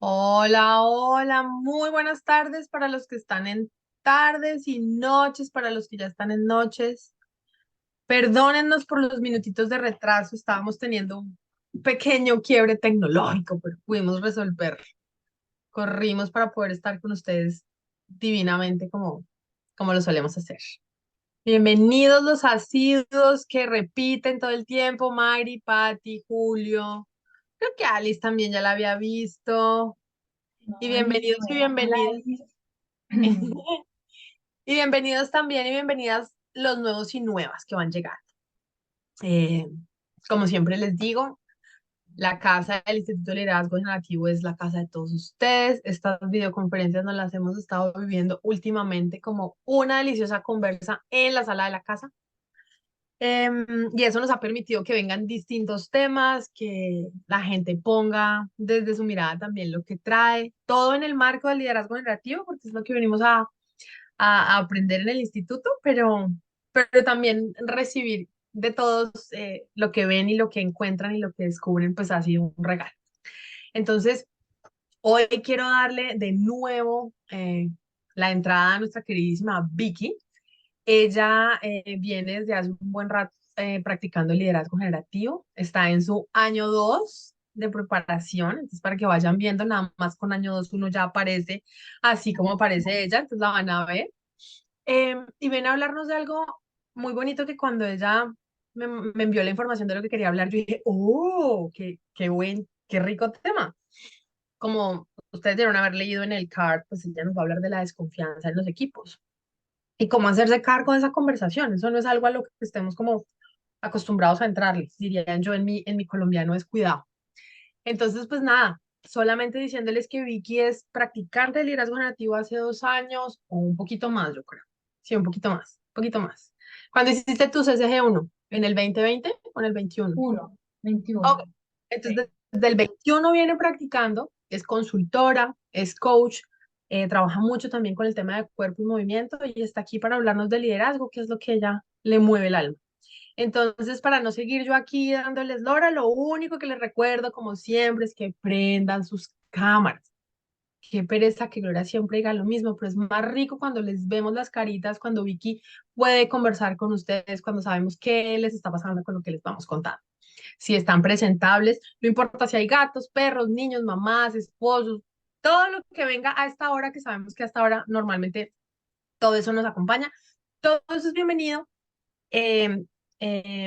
Hola, hola, muy buenas tardes para los que están en tardes y noches para los que ya están en noches. Perdónennos por los minutitos de retraso, estábamos teniendo un pequeño quiebre tecnológico, pero pudimos resolverlo. Corrimos para poder estar con ustedes divinamente como lo solemos hacer. Bienvenidos los asiduos que repiten todo el tiempo, Mayri, Patti, Julio. Creo que Alice también ya la había visto. Y Ay, bienvenidos y bueno, hola bienvenidas. Alice. Y bienvenidos también y bienvenidas los nuevos y nuevas que van llegando. Eh, Como siempre les digo, la casa del Instituto de Liderazgo Generativo es la casa de todos ustedes. Estas videoconferencias nos las hemos estado viviendo últimamente como una deliciosa conversa en la sala de la casa. Y eso nos ha permitido que vengan distintos temas, que la gente ponga desde su mirada también lo que trae, todo en el marco del liderazgo generativo, porque es lo que venimos a aprender en el instituto, pero también recibir de todos lo que ven y lo que encuentran y lo que descubren, pues ha sido un regalo. Entonces, hoy quiero darle de nuevo la entrada a nuestra queridísima Vicky. Ella viene desde hace un buen rato practicando liderazgo generativo, está en su año 2 de preparación, entonces para que vayan viendo, nada más con año 2 uno ya aparece así como aparece ella, entonces la van a ver. Y viene a hablarnos de algo muy bonito que cuando ella me envió la información de lo que quería hablar, yo dije, oh, qué buen, qué rico tema. Como ustedes debieron haber leído en el card, pues ella nos va a hablar de la desconfianza en los equipos y cómo hacerse cargo de esa conversación. Eso no es algo a lo que estemos como acostumbrados a entrarles, diría yo en mi colombiano descuidado. Entonces, pues nada, solamente diciéndoles que Vicky es practicante de liderazgo generativo hace 2 años o un poquito más, yo creo. Sí, un poquito más. ¿Cuándo hiciste tu CCG 1? ¿En el 2020 o en el 21? 21. Ok. Entonces, Sí. desde el 21 viene practicando, es consultora, es coach, trabaja mucho también con el tema de cuerpo y movimiento y está aquí para hablarnos de liderazgo, que es lo que ella le mueve el alma. Entonces, para no seguir yo aquí dándoles lora, lo único que les recuerdo, como siempre, es que prendan sus cámaras. Qué pereza que Gloria siempre diga lo mismo, pero es más rico cuando les vemos las caritas, cuando Vicky puede conversar con ustedes, cuando sabemos qué les está pasando con lo que les vamos contando. Si están presentables, no importa si hay gatos, perros, niños, mamás, esposos, todo lo que venga a esta hora, que sabemos que a esta hora normalmente todo eso nos acompaña, todo eso es bienvenido eh,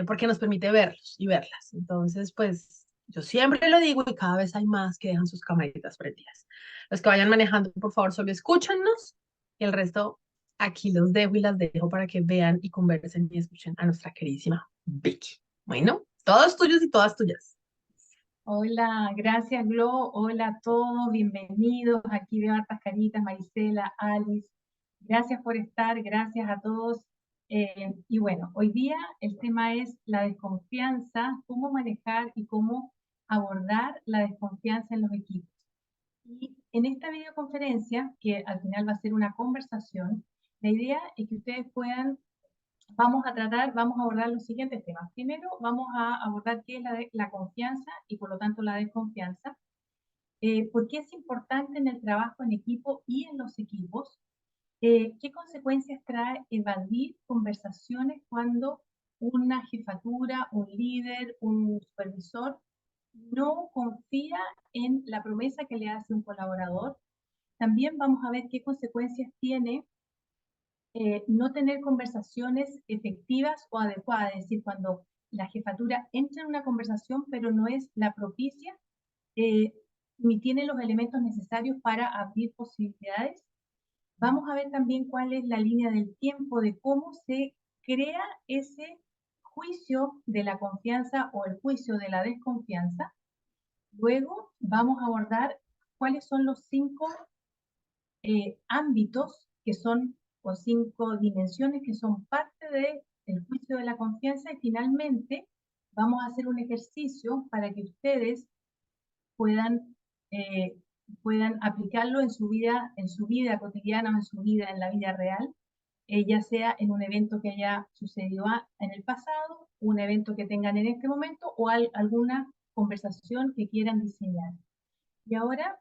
porque nos permite verlos y verlas. Entonces, pues yo siempre lo digo y cada vez hay más que dejan sus camaritas prendidas. Los que vayan manejando, por favor, solo escúchanos y el resto aquí los dejo y las dejo para que vean y conversen y escuchen a nuestra queridísima Vicky. Bueno, todos tuyos y todas tuyas. Hola, gracias Glo. Hola a todos, bienvenidos. Aquí veo hartas caritas, Marisela, Alice. Gracias por estar, gracias a todos. Y bueno, hoy día el tema es la desconfianza, cómo manejar y cómo abordar la desconfianza en los equipos. Y en esta videoconferencia, que al final va a ser una conversación, la idea es que ustedes puedan vamos a abordar los siguientes temas. Primero, vamos a abordar qué es la confianza y por lo tanto la desconfianza. ¿Por qué es importante en el trabajo en equipo y en los equipos? ¿Qué consecuencias trae evadir conversaciones cuando una jefatura, un líder, un supervisor no confía en la promesa que le hace un colaborador? También vamos a ver qué consecuencias tiene no tener conversaciones efectivas o adecuadas, es decir, cuando la jefatura entra en una conversación pero no es la propicia, eh, ni tiene los elementos necesarios para abrir posibilidades. Vamos a ver también cuál es la línea del tiempo de cómo se crea ese juicio de la confianza o el juicio de la desconfianza. Luego vamos a abordar cuáles son los 5 ámbitos que son, o 5 dimensiones que son parte del juicio de la confianza, y finalmente vamos a hacer un ejercicio para que ustedes puedan, eh, puedan aplicarlo en su vida cotidiana o en su vida, en la vida real, ya sea en un evento que haya sucedido en el pasado, un evento que tengan en este momento o alguna conversación que quieran diseñar. Y ahora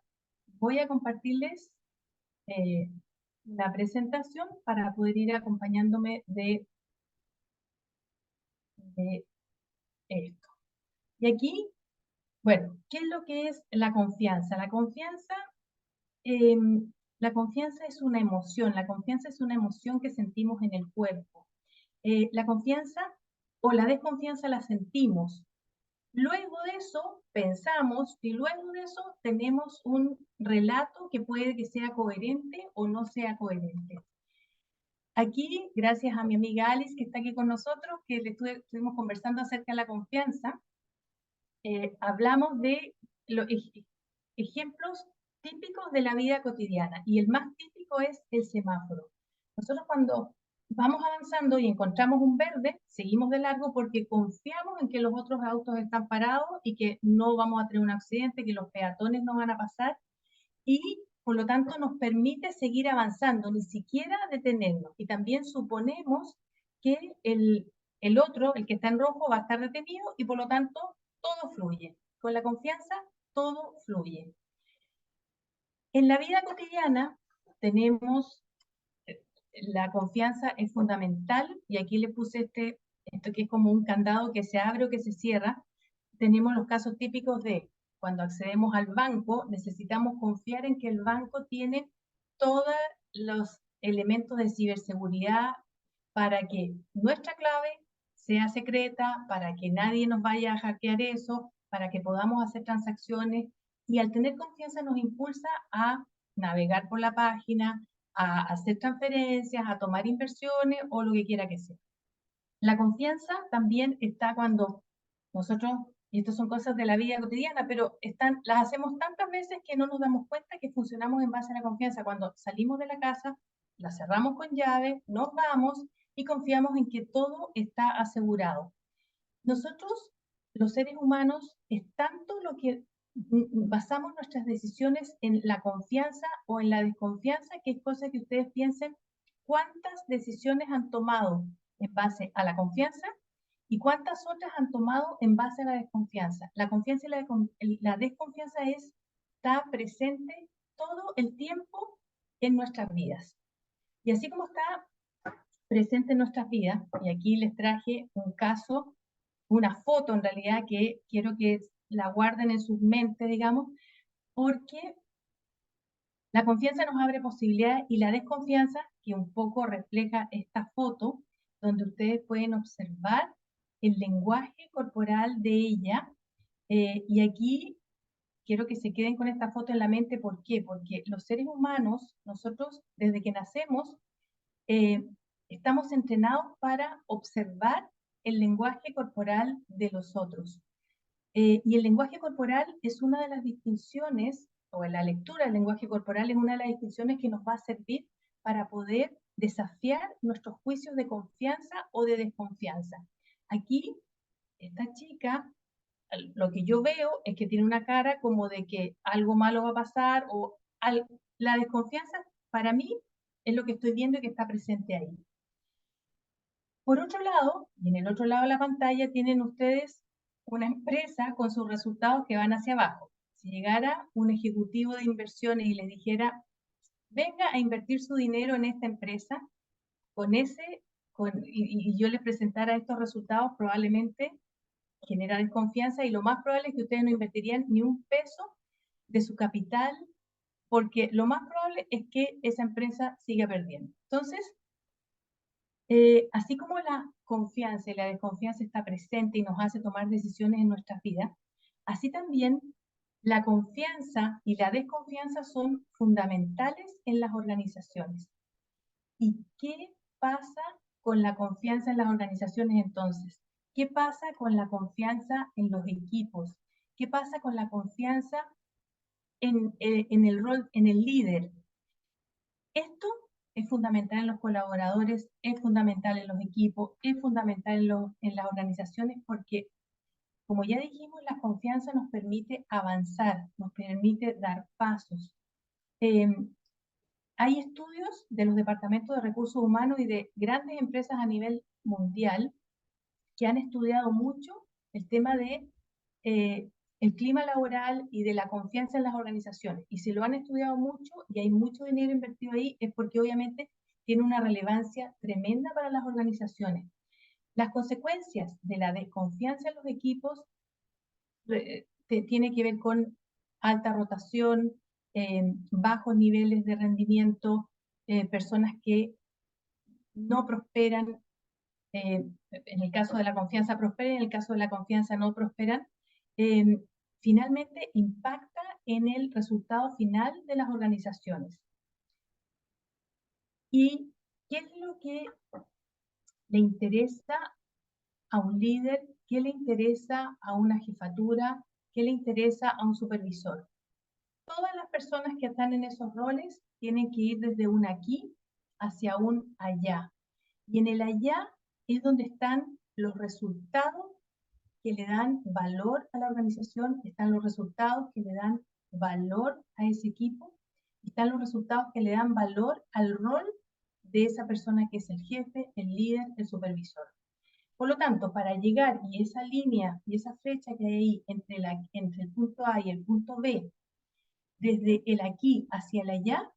voy a compartirles la presentación para poder ir acompañándome de esto. Y aquí, bueno, ¿qué es lo que es la confianza? La confianza es una emoción, la confianza es una emoción que sentimos en el cuerpo. La confianza o la desconfianza la sentimos. Luego de eso pensamos y luego de eso tenemos un relato que puede que sea coherente o no sea coherente. Aquí, gracias a mi amiga Alice que está aquí con nosotros, que estuvimos conversando acerca de la confianza, hablamos de los ejemplos típicos de la vida cotidiana y el más típico es el semáforo. Nosotros cuando vamos avanzando y encontramos un verde, seguimos de largo porque confiamos en que los otros autos están parados y que no vamos a tener un accidente, que los peatones no van a pasar y por lo tanto nos permite seguir avanzando, ni siquiera detenernos. Y también suponemos que el otro, el que está en rojo, va a estar detenido y por lo tanto todo fluye. Con la confianza, todo fluye. En la vida cotidiana tenemos, la confianza es fundamental y aquí le puse esto que es como un candado que se abre o que se cierra. Tenemos los casos típicos de cuando accedemos al banco, necesitamos confiar en que el banco tiene todos los elementos de ciberseguridad para que nuestra clave sea secreta, para que nadie nos vaya a hackear eso, para que podamos hacer transacciones y al tener confianza nos impulsa a navegar por la página, a hacer transferencias, a tomar inversiones o lo que quiera que sea. La confianza también está cuando nosotros, y esto son cosas de la vida cotidiana, pero las hacemos tantas veces que no nos damos cuenta que funcionamos en base a la confianza. Cuando salimos de la casa, la cerramos con llave, nos vamos y confiamos en que todo está asegurado. Nosotros, los seres humanos, es tanto lo que basamos nuestras decisiones en la confianza o en la desconfianza, que es cosa que ustedes piensen cuántas decisiones han tomado en base a la confianza y cuántas otras han tomado en base a la desconfianza. La confianza y la desconfianza está presente todo el tiempo en nuestras vidas. Y así como está presente en nuestras vidas, y aquí les traje un caso, una foto en realidad que quiero que la guarden en sus mentes, digamos, porque la confianza nos abre posibilidades y la desconfianza, que un poco refleja esta foto, donde ustedes pueden observar el lenguaje corporal de ella. Y aquí quiero que se queden con esta foto en la mente. ¿Por qué? Porque los seres humanos, nosotros desde que nacemos, estamos entrenados para observar el lenguaje corporal de los otros. Y el lenguaje corporal es una de las distinciones, o la lectura del lenguaje corporal es una de las distinciones que nos va a servir para poder desafiar nuestros juicios de confianza o de desconfianza. Aquí, esta chica, lo que yo veo es que tiene una cara como de que algo malo va a pasar, o la desconfianza para mí es lo que estoy viendo y que está presente ahí. Por otro lado, y en el otro lado de la pantalla tienen ustedes una empresa con sus resultados que van hacia abajo. Si llegara un ejecutivo de inversiones y les dijera, venga a invertir su dinero en esta empresa, y yo les presentara estos resultados, probablemente genera desconfianza y lo más probable es que ustedes no invertirían ni un peso de su capital, porque lo más probable es que esa empresa siga perdiendo. Entonces, así como la confianza y la desconfianza está presente y nos hace tomar decisiones en nuestras vidas, así también la confianza y la desconfianza son fundamentales en las organizaciones. ¿Y qué pasa con la confianza en las organizaciones entonces? ¿Qué pasa con la confianza en los equipos? ¿Qué pasa con la confianza en el rol, en el líder? Esto es fundamental en los colaboradores, es fundamental en los equipos, es fundamental en las organizaciones porque, como ya dijimos, la confianza nos permite avanzar, nos permite dar pasos. Hay estudios de los departamentos de recursos humanos y de grandes empresas a nivel mundial que han estudiado mucho el tema de el clima laboral y de la confianza en las organizaciones. Y si lo han estudiado mucho y hay mucho dinero invertido ahí, es porque obviamente tiene una relevancia tremenda para las organizaciones. Las consecuencias de la desconfianza en los equipos tiene que ver con alta rotación, bajos niveles de rendimiento, personas que no prosperan, en el caso de la confianza prosperan, en el caso de la confianza no prosperan, finalmente impacta en el resultado final de las organizaciones. ¿Y qué es lo que le interesa a un líder? ¿Qué le interesa a una jefatura? ¿Qué le interesa a un supervisor? Todas las personas que están en esos roles tienen que ir desde un aquí hacia un allá. Y en el allá es donde están los resultados que le dan valor a la organización, están los resultados que le dan valor a ese equipo, están los resultados que le dan valor al rol de esa persona que es el jefe, el líder, el supervisor. Por lo tanto, para llegar y esa línea y esa flecha que hay ahí entre el punto A y el punto B, desde el aquí hacia el allá,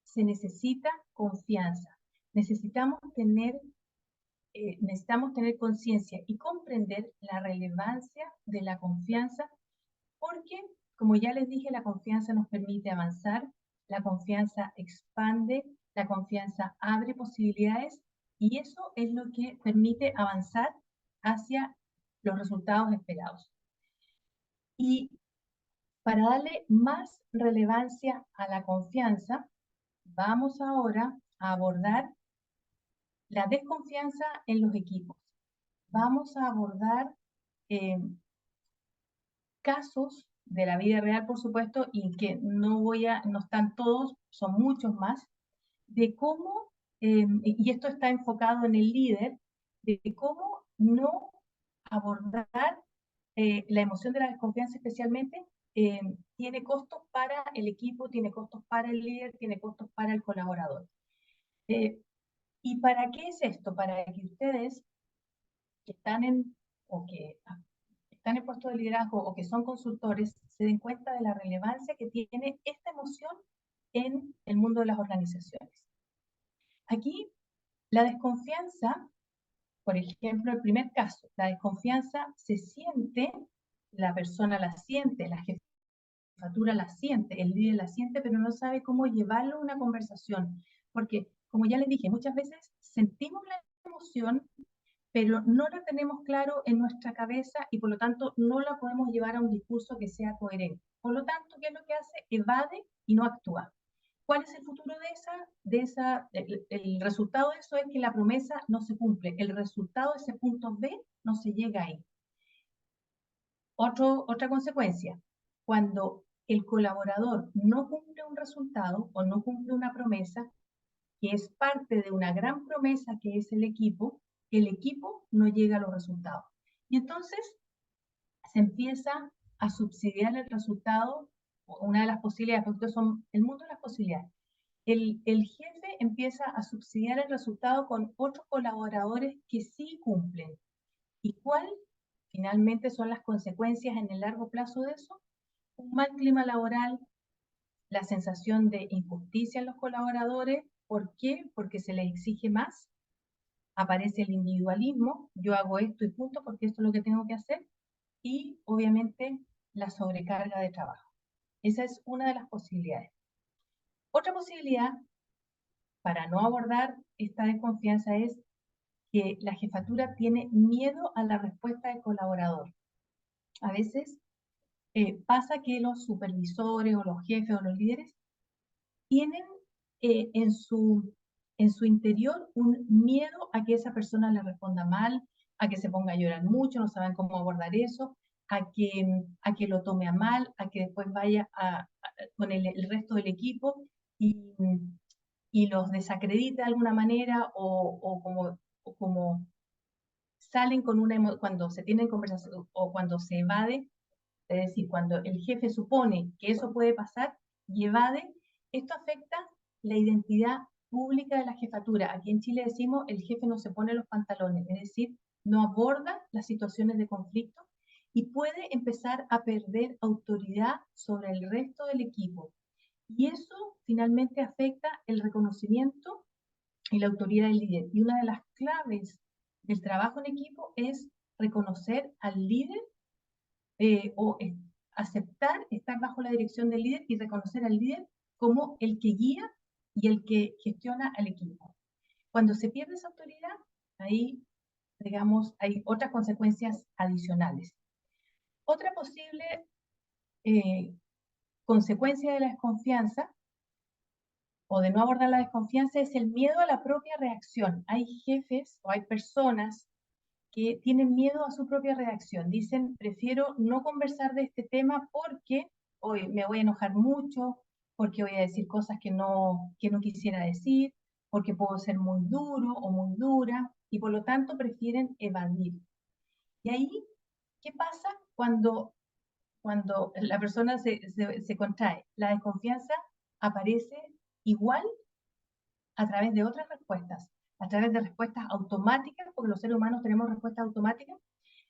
se necesita confianza. Necesitamos tener conciencia y comprender la relevancia de la confianza, porque, como ya les dije, la confianza nos permite avanzar, la confianza expande, la confianza abre posibilidades, y eso es lo que permite avanzar hacia los resultados esperados. Y para darle más relevancia a la confianza, vamos ahora a abordar la desconfianza en los equipos. Vamos a abordar casos de la vida real, por supuesto, y que no están todos, son muchos más, de cómo, y esto está enfocado en el líder, de cómo no abordar la emoción de la desconfianza especialmente, tiene costos para el equipo, tiene costos para el líder, tiene costos para el colaborador. ¿Y para qué es esto? Para que ustedes que están están en puestos de liderazgo o que son consultores se den cuenta de la relevancia que tiene esta emoción en el mundo de las organizaciones. Aquí, la desconfianza, por ejemplo, el primer caso, la desconfianza se siente, la persona la siente, la jefatura la siente, el líder la siente, pero no sabe cómo llevarlo a una conversación. Porque, como ya les dije, muchas veces sentimos la emoción, pero no la tenemos claro en nuestra cabeza y por lo tanto no la podemos llevar a un discurso que sea coherente. Por lo tanto, ¿qué es lo que hace? Evade y no actúa. ¿Cuál es el futuro de esa? El resultado de eso es que la promesa no se cumple. El resultado de ese punto B no se llega ahí. Otra consecuencia, cuando el colaborador no cumple un resultado o no cumple una promesa, que es parte de una gran promesa que es el equipo no llega a los resultados. Y entonces se empieza a subsidiar el resultado, una de las posibilidades, porque estos son el mundo de las posibilidades. El jefe empieza a subsidiar el resultado con otros colaboradores que sí cumplen. ¿Y cuál finalmente son las consecuencias en el largo plazo de eso? Un mal clima laboral, la sensación de injusticia en los colaboradores. ¿Por qué? Porque se les exige más, aparece el individualismo, yo hago esto y punto porque esto es lo que tengo que hacer, y obviamente la sobrecarga de trabajo. Esa es una de las posibilidades. Otra posibilidad para no abordar esta desconfianza es que la jefatura tiene miedo a la respuesta del colaborador. A veces pasa que los supervisores o los jefes o los líderes tienen en su interior un miedo a que esa persona le responda mal, a que se ponga a llorar mucho, no saben cómo abordar eso, a que lo tome a mal, a que después vaya con el resto del equipo y los desacredite de alguna manera o como salen con cuando se tienen conversación o cuando se evade, es decir, cuando el jefe supone que eso puede pasar y evade, esto afecta la identidad pública de la jefatura. Aquí en Chile decimos el jefe no se pone los pantalones, es decir, no aborda las situaciones de conflicto y puede empezar a perder autoridad sobre el resto del equipo. Y eso finalmente afecta el reconocimiento y la autoridad del líder. Y una de las claves del trabajo en equipo es reconocer al líder aceptar estar bajo la dirección del líder y reconocer al líder como el que guía y el que gestiona al equipo. Cuando se pierde esa autoridad, ahí, digamos, hay otras consecuencias adicionales. Otra posible consecuencia de la desconfianza o de no abordar la desconfianza es el miedo a la propia reacción. Hay jefes o hay personas que tienen miedo a su propia reacción. Dicen, prefiero no conversar de este tema porque hoy me voy a enojar mucho, porque voy a decir cosas que no quisiera decir, porque puedo ser muy duro o muy dura, y por lo tanto prefieren evadir. Y ahí, ¿qué pasa cuando la persona se contrae? La desconfianza aparece igual a través de otras respuestas, a través de respuestas automáticas, porque los seres humanos tenemos respuestas automáticas,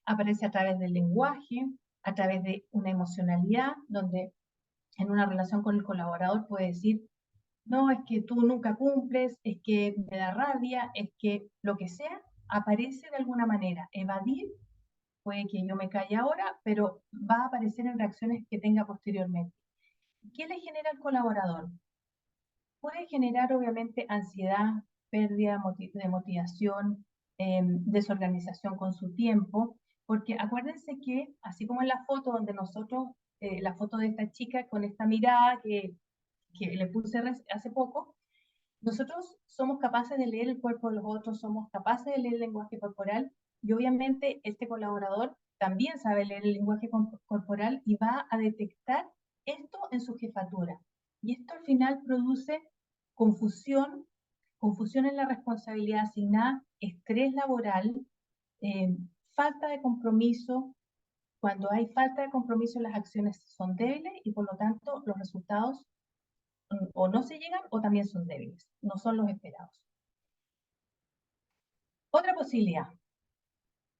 aparece a través del lenguaje, a través de una emocionalidad, donde en una relación con el colaborador puede decir, no, es que tú nunca cumples, es que me da rabia, es que lo que sea, aparece de alguna manera. Evadir, puede que yo me calle ahora, pero va a aparecer en reacciones que tenga posteriormente. ¿Qué le genera al colaborador? Puede generar obviamente ansiedad, pérdida de motivación, desorganización con su tiempo, porque acuérdense que, así como en la foto donde nosotros, la foto de esta chica con esta mirada que le puse hace poco, nosotros somos capaces de leer el cuerpo de los otros, somos capaces de leer el lenguaje corporal y obviamente este colaborador también sabe leer el lenguaje corporal y va a detectar esto en su jefatura. Y esto al final produce confusión, confusión en la responsabilidad asignada, estrés laboral, falta de compromiso. Cuando hay falta de compromiso, las acciones son débiles y por lo tanto los resultados o no se llegan o también son débiles, no son los esperados. Otra posibilidad,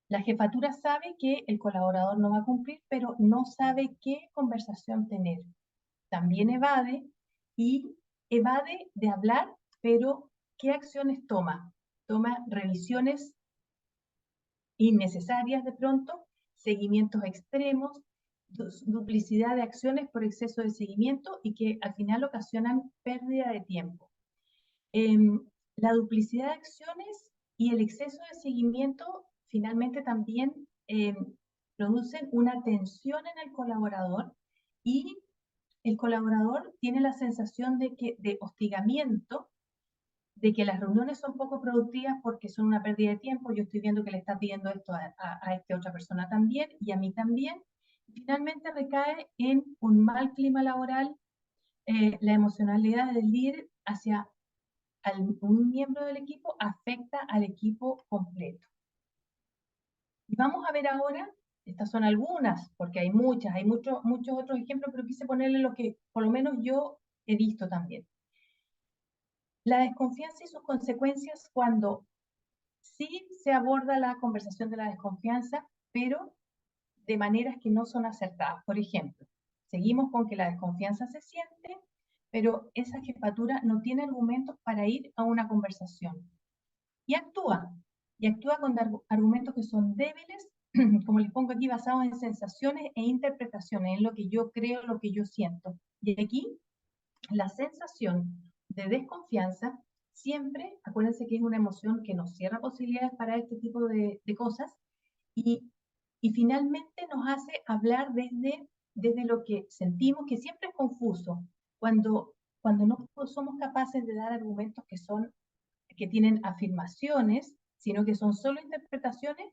la jefatura sabe que el colaborador no va a cumplir, pero no sabe qué conversación tener. También y evade de hablar, pero ¿qué acciones toma? Toma revisiones innecesarias de pronto, seguimientos extremos, duplicidad de acciones por exceso de seguimiento y que al final ocasionan pérdida de tiempo. La duplicidad de acciones y el exceso de seguimiento finalmente también producen una tensión en el colaborador y el colaborador tiene la sensación de hostigamiento, de que las reuniones son poco productivas porque son una pérdida de tiempo, yo estoy viendo que le está pidiendo esto a esta otra persona también y a mí también. Finalmente recae en un mal clima laboral, la emocionalidad del líder hacia un miembro del equipo afecta al equipo completo. Y vamos a ver ahora, estas son algunas, porque hay muchas, hay muchos otros ejemplos, pero quise ponerle lo que por lo menos yo he visto también. La desconfianza y sus consecuencias cuando sí se aborda la conversación de la desconfianza, pero de maneras que no son acertadas. Por ejemplo, seguimos con que la desconfianza se siente, pero esa jefatura no tiene argumentos para ir a una conversación. Y actúa con argumentos que son débiles, como les pongo aquí, basados en sensaciones e interpretaciones, en lo que yo creo, lo que yo siento. Y aquí, la sensación de desconfianza, siempre, acuérdense que es una emoción que nos cierra posibilidades para este tipo de cosas, y, y finalmente nos hace hablar desde lo que sentimos, que siempre es confuso, cuando no somos capaces de dar argumentos que tienen afirmaciones, sino que son solo interpretaciones,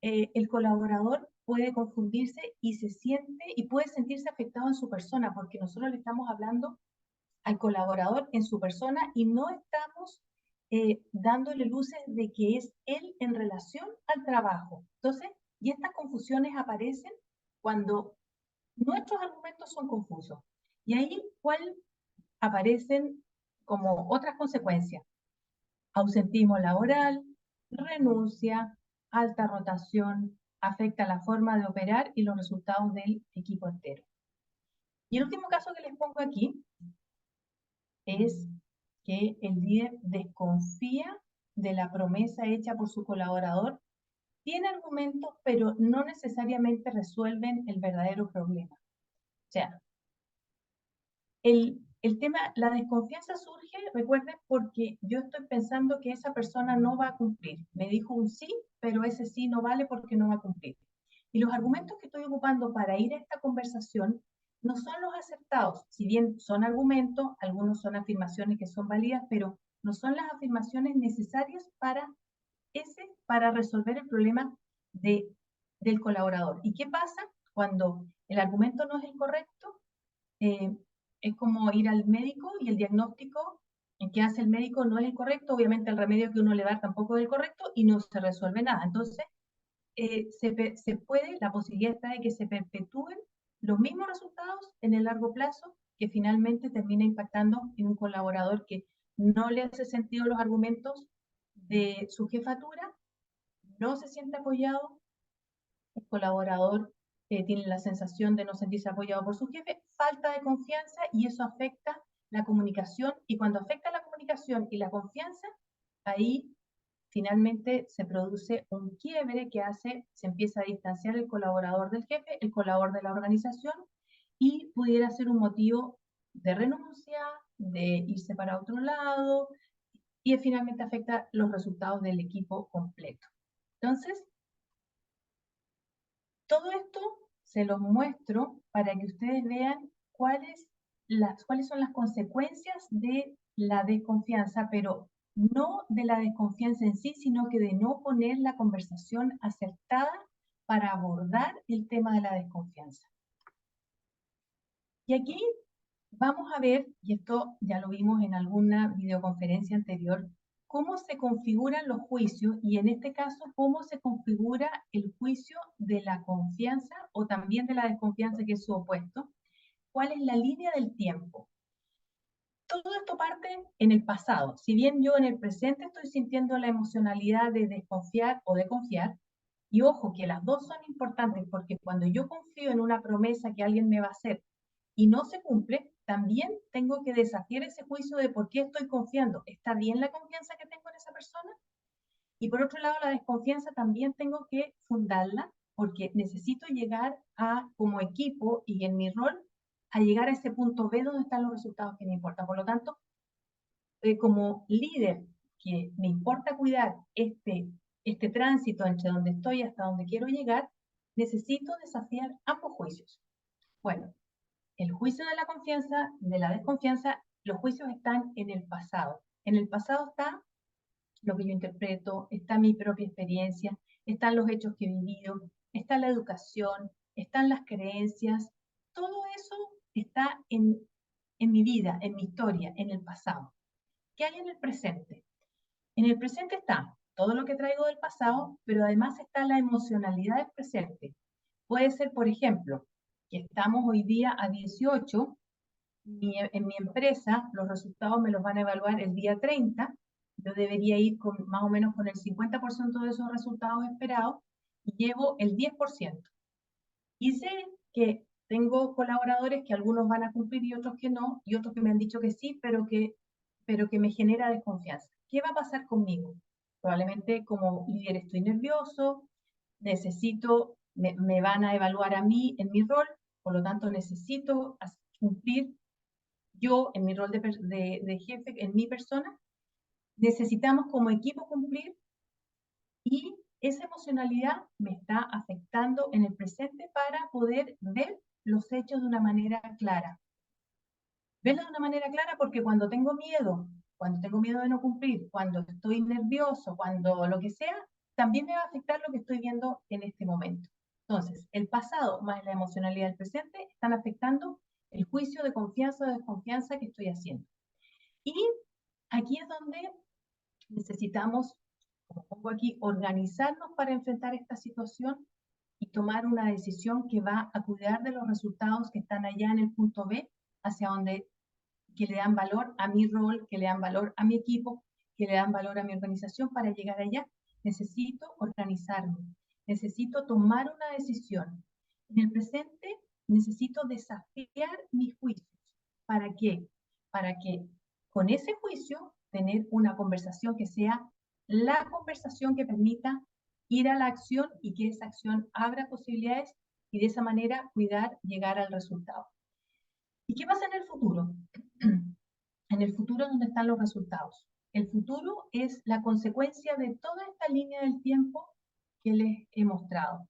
el colaborador puede confundirse y se siente y puede sentirse afectado en su persona, porque nosotros le estamos hablando al colaborador en su persona y no estamos dándole luces de que es él en relación al trabajo. Entonces, y estas confusiones aparecen cuando nuestros argumentos son confusos. Y ahí, ¿cuál aparecen como otras consecuencias? Ausentismo laboral, renuncia, alta rotación, afecta la forma de operar y los resultados del equipo entero. Y el último caso que les pongo aquí es que el líder desconfía de la promesa hecha por su colaborador. Tiene argumentos, pero no necesariamente resuelven el verdadero problema. O sea, el tema, la desconfianza surge, recuerden, porque yo estoy pensando que esa persona no va a cumplir. Me dijo un sí, pero ese sí no vale porque no va a cumplir. Y los argumentos que estoy ocupando para ir a esta conversación no son los acertados. Si bien son argumentos, algunos son afirmaciones que son válidas, pero no son las afirmaciones necesarias para resolver el problema del colaborador. ¿Y qué pasa cuando el argumento no es el correcto? Es como ir al médico y el diagnóstico que hace el médico no es el correcto, obviamente el remedio que uno le da tampoco es el correcto y no se resuelve nada. Entonces, la posibilidad está de que se perpetúen los mismos resultados en el largo plazo, que finalmente termina impactando en un colaborador que no le hace sentido los argumentos de su jefatura, no se siente apoyado, el colaborador tiene la sensación de no sentirse apoyado por su jefe, falta de confianza y eso afecta la comunicación y cuando afecta la comunicación y la confianza, ahí finalmente se produce un quiebre que se empieza a distanciar el colaborador del jefe, el colaborador de la organización y pudiera ser un motivo de renuncia, de irse para otro lado y finalmente afecta los resultados del equipo completo. Entonces, todo esto se los muestro para que ustedes vean cuáles son las consecuencias de la desconfianza, pero no de la desconfianza en sí, sino que de no poner la conversación acertada para abordar el tema de la desconfianza. Y aquí vamos a ver, y esto ya lo vimos en alguna videoconferencia anterior, cómo se configuran los juicios y en este caso cómo se configura el juicio de la confianza o también de la desconfianza que es su opuesto. ¿Cuál es la línea del tiempo? Todo esto parte en el pasado. Si bien yo en el presente estoy sintiendo la emocionalidad de desconfiar o de confiar, y ojo que las dos son importantes porque cuando yo confío en una promesa que alguien me va a hacer y no se cumple, también tengo que desafiar ese juicio de por qué estoy confiando. ¿Está bien la confianza que tengo en esa persona? Y por otro lado, la desconfianza también tengo que fundarla porque necesito llegar como equipo y en mi rol, a llegar a ese punto B donde están los resultados que me importan. Por lo tanto, como líder, que me importa cuidar este tránsito entre donde estoy hasta donde quiero llegar, necesito desafiar ambos juicios. Bueno, el juicio de la confianza, de la desconfianza, los juicios están en el pasado. En el pasado está lo que yo interpreto, está mi propia experiencia, están los hechos que he vivido, está la educación, están las creencias, todo eso está en mi vida, en mi historia, en el pasado. ¿Qué hay en el presente? En el presente está todo lo que traigo del pasado, pero además está la emocionalidad del presente. Puede ser, por ejemplo, que estamos hoy día a 18, en mi empresa los resultados me los van a evaluar el día 30, yo debería ir más o menos con el 50% de esos resultados esperados y llevo el 10%. Y sé que tengo colaboradores que algunos van a cumplir y otros que no, y otros que me han dicho que sí, pero que me genera desconfianza. ¿Qué va a pasar conmigo? Probablemente como líder estoy nervioso, me van a evaluar a mí en mi rol, por lo tanto necesito cumplir yo en mi rol de jefe, en mi persona, necesitamos como equipo cumplir y esa emocionalidad me está afectando en el presente para poder ver los hechos de una manera clara. Verlo de una manera clara porque cuando tengo miedo de no cumplir, cuando estoy nervioso, cuando lo que sea, también me va a afectar lo que estoy viendo en este momento. Entonces, el pasado más la emocionalidad del presente están afectando el juicio de confianza o desconfianza que estoy haciendo. Y aquí es donde necesitamos, como pongo aquí, organizarnos para enfrentar esta situación y tomar una decisión que va a cuidar de los resultados que están allá en el punto B, hacia donde que le dan valor a mi rol, que le dan valor a mi equipo, que le dan valor a mi organización para llegar allá. Necesito organizarme. necesito tomar una decisión. En el presente necesito desafiar mis juicios. ¿Para qué? Para que con ese juicio tener una conversación que sea la conversación que permita ir a la acción y que esa acción abra posibilidades y de esa manera cuidar llegar al resultado. ¿Y qué pasa en el futuro? En el futuro, ¿dónde están los resultados? El futuro es la consecuencia de toda esta línea del tiempo que les he mostrado.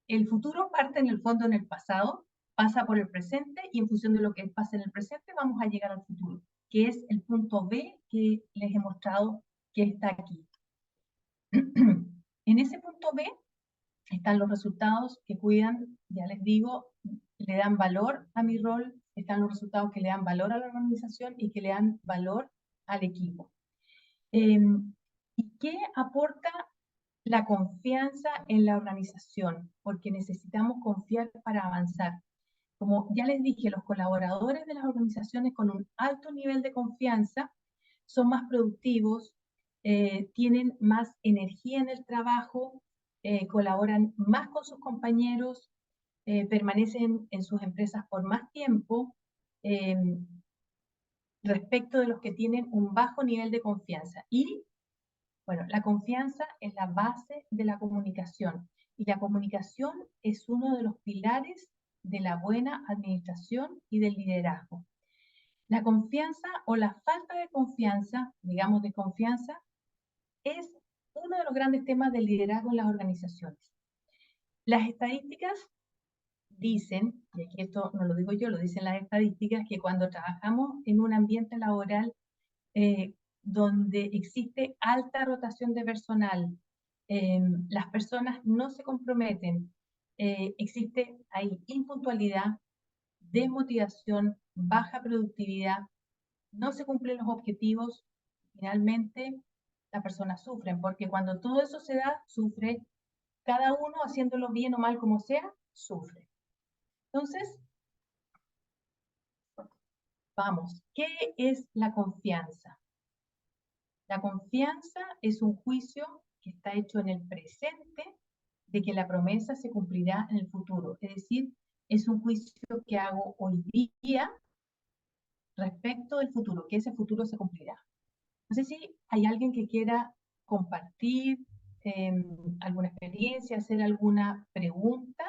El futuro parte en el fondo en el pasado, pasa por el presente y en función de lo que pasa en el presente vamos a llegar al futuro, que es el punto B que les he mostrado que está aquí. En ese punto B están los resultados que cuidan, ya les digo, le dan valor a mi rol, están los resultados que le dan valor a la organización y que le dan valor al equipo. ¿Y qué aporta la confianza en la organización? Porque necesitamos confiar para avanzar. Como ya les dije, los colaboradores de las organizaciones con un alto nivel de confianza son más productivos, tienen más energía en el trabajo, colaboran más con sus compañeros, permanecen en sus empresas por más tiempo, eh, respecto de los que tienen un bajo nivel de confianza. Y, bueno, la confianza es la base de la comunicación. Y la comunicación es uno de los pilares de la buena administración y del liderazgo. La confianza o la falta de confianza, digamos de confianza, es uno de los grandes temas del liderazgo en las organizaciones. Las estadísticas dicen, y aquí esto no lo digo yo, lo dicen las estadísticas, que cuando trabajamos en un ambiente laboral donde existe alta rotación de personal, las personas no se comprometen, existe ahí impuntualidad, desmotivación, baja productividad, no se cumplen los objetivos, finalmente las personas sufren, porque cuando todo eso se da, sufre cada uno haciéndolo bien o mal como sea, sufre. Entonces, vamos, ¿qué es la confianza? La confianza es un juicio que está hecho en el presente de que la promesa se cumplirá en el futuro. Es decir, es un juicio que hago hoy día respecto del futuro, que ese futuro se cumplirá. No sé si hay alguien que quiera compartir alguna experiencia, hacer alguna pregunta.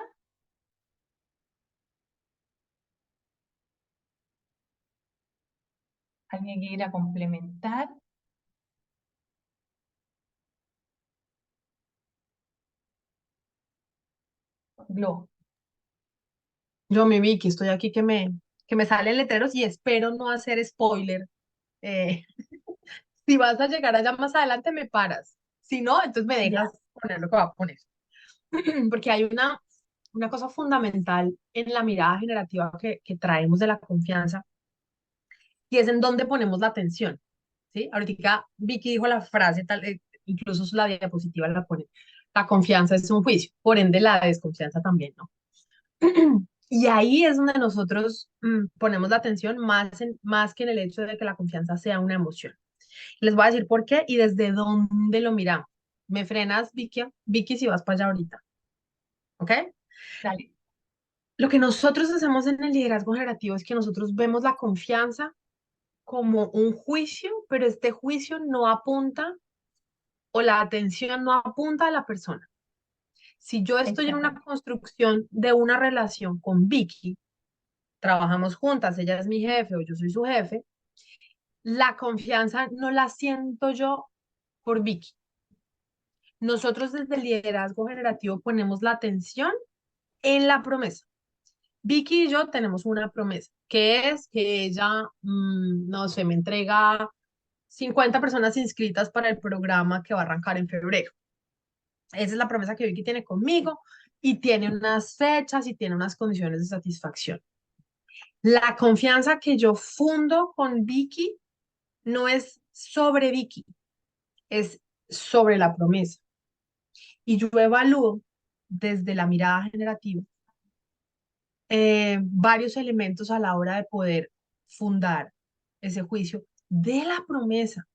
¿Alguien que quiera complementar? Glo. Yo, mi Vicky, estoy aquí que me salen letreros y espero no hacer spoiler. Eh, si vas a llegar allá más adelante, me paras. Si no, entonces me Ya, dejas poner lo que va a poner. Porque hay una cosa fundamental en la mirada generativa que traemos de la confianza y es en dónde ponemos la atención. ¿Sí? Ahorita Vicky dijo la frase, tal, incluso la diapositiva la pone. La confianza es un juicio, por ende la desconfianza también, ¿no? Y ahí es donde nosotros ponemos la atención más que en el hecho de que la confianza sea una emoción. Les voy a decir por qué y desde dónde lo miramos. ¿Me frenas, Vicky? Vicky, si vas para allá ahorita, ¿ok? dale. Lo que nosotros hacemos en el liderazgo generativo es que nosotros vemos la confianza como un juicio, pero este juicio no apunta o la atención no apunta a la persona. Si yo estoy en una Exactamente. construcción de una relación con Vicky, trabajamos juntas, ella es mi jefe o yo soy su jefe, la confianza no la siento yo por Vicky. Nosotros desde el liderazgo generativo ponemos la atención en la promesa. Vicky y yo tenemos una promesa, que es que ella, no sé, me entrega 50 personas inscritas para el programa que va a arrancar en febrero. Esa es la promesa que Vicky tiene conmigo y tiene unas fechas y tiene unas condiciones de satisfacción. La confianza que yo fundo con Vicky no es sobre Vicky, es sobre la promesa. Y yo evalúo desde la mirada generativa varios elementos a la hora de poder fundar ese juicio de la promesa.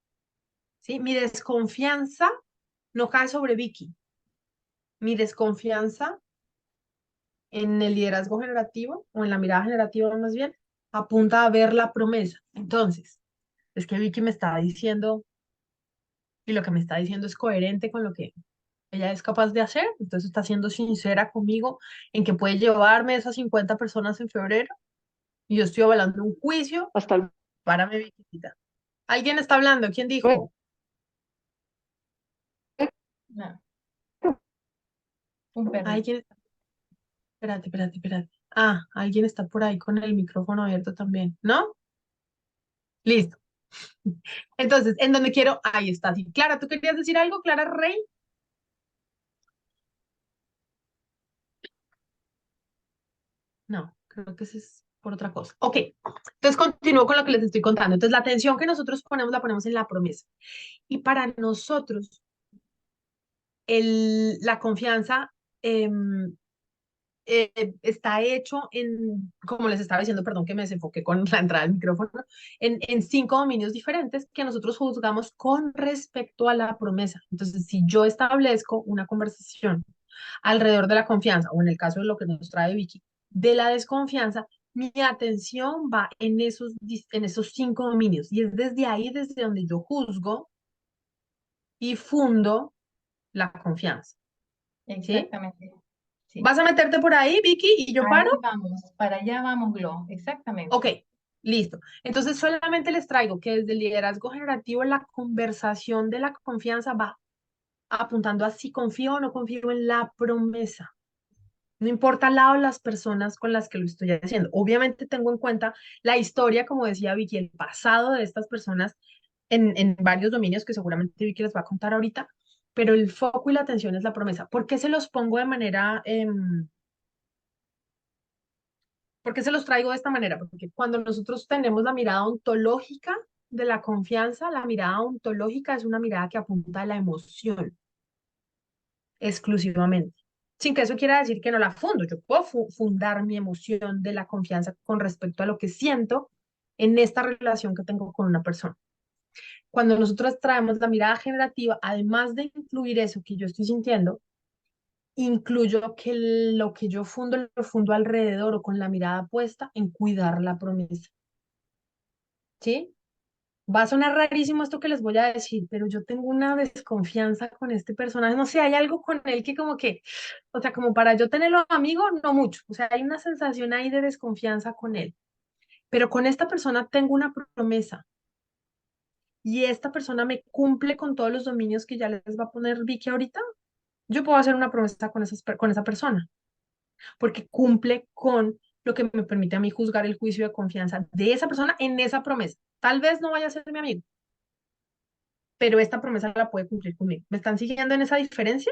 ¿Sí? Mi desconfianza no cae sobre Vicky, Mi desconfianza en el liderazgo generativo, o en la mirada generativa más bien, apunta a ver la promesa. Entonces, es que Vicky me estaba diciendo, y lo que me está diciendo es coherente con lo que ella es capaz de hacer, entonces está siendo sincera conmigo en que puede llevarme esas 50 personas en febrero, y yo estoy avalando un juicio. Hasta el Párame, Vicky. ¿Alguien está hablando? ¿Quién dijo? No, un perrito. ¿Alguien? Espérate. Ah, alguien está por ahí con el micrófono abierto también, ¿no? Listo. Entonces, en donde quiero, ahí está. Sí. Clara, ¿tú querías decir algo, Clara Rey? No, creo que ese es por otra cosa. Ok, entonces continúo con lo que les estoy contando. Entonces, la atención que nosotros ponemos la ponemos en la promesa. Y para nosotros, la confianza em, está hecho en, como les estaba diciendo, perdón que me desenfoqué con la entrada del micrófono, en 5 dominios diferentes que nosotros juzgamos con respecto a la promesa. Entonces, si yo establezco una conversación alrededor de la confianza, o en el caso de lo que nos trae Vicky, de la desconfianza, mi atención va en esos 5 dominios. Y es desde ahí, desde donde yo juzgo y fundo la confianza. ¿Sí? Exactamente. Sí. ¿Vas a meterte por ahí, Vicky, y yo paro? Ahí vamos, para allá vamos, Glo. Exactamente. Ok, listo. Entonces solamente les traigo que desde el liderazgo generativo la conversación de la confianza va apuntando a si confío o no confío en la promesa. No importa al lado las personas con las que lo estoy haciendo. Obviamente tengo en cuenta la historia, como decía Vicky, el pasado de estas personas en varios dominios que seguramente Vicky les va a contar ahorita, pero el foco y la atención es la promesa. ¿Por qué se los pongo de manera, por qué se los traigo de esta manera? Porque cuando nosotros tenemos la mirada ontológica de la confianza, la mirada ontológica es una mirada que apunta a la emoción exclusivamente. Sin que eso quiera decir que no la fundo. Yo puedo fundar mi emoción de la confianza con respecto a lo que siento en esta relación que tengo con una persona. Cuando nosotros traemos la mirada generativa, además de incluir eso que yo estoy sintiendo, incluyo que lo que yo fundo lo fundo alrededor o con la mirada puesta en cuidar la promesa. ¿Sí? Va a sonar rarísimo esto que les voy a decir, pero yo tengo una desconfianza con este personaje. No sé, hay algo con él que como que, o sea, como para yo tenerlo amigo, no mucho. O sea, hay una sensación ahí de desconfianza con él. Pero con esta persona tengo una promesa y esta persona me cumple con todos los dominios que ya les va a poner Vicky ahorita. Yo puedo hacer una promesa con esa persona porque cumple con lo que me permite a mí juzgar el juicio de confianza de esa persona en esa promesa. Tal vez no vaya a ser mi amigo, pero esta promesa la puede cumplir conmigo. ¿Me están siguiendo en esa diferencia?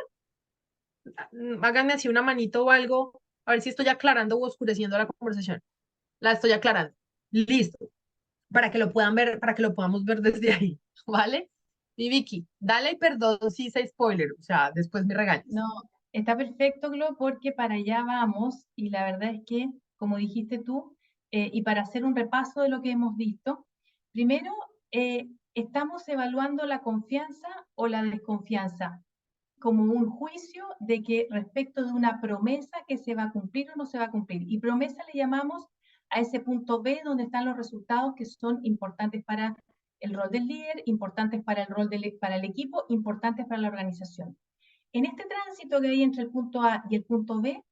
Háganme así una manito o algo, a ver si estoy aclarando o oscureciendo la conversación. La estoy aclarando. Listo, para que lo puedan ver, para que lo podamos ver desde ahí, ¿vale? Y Vicky, dale y perdón si hice spoiler, o sea, después me regañas. No, está perfecto, Glo, porque para allá vamos y la verdad es que, como dijiste tú, y para hacer un repaso de lo que hemos visto, primero estamos evaluando la confianza o la desconfianza como un juicio de que respecto de una promesa que se va a cumplir o no se va a cumplir. Y promesa le llamamos a ese punto B donde están los resultados que son importantes para el rol del líder, importantes para el rol para el equipo, importantes para la organización. En este tránsito que hay entre el punto A y el punto B,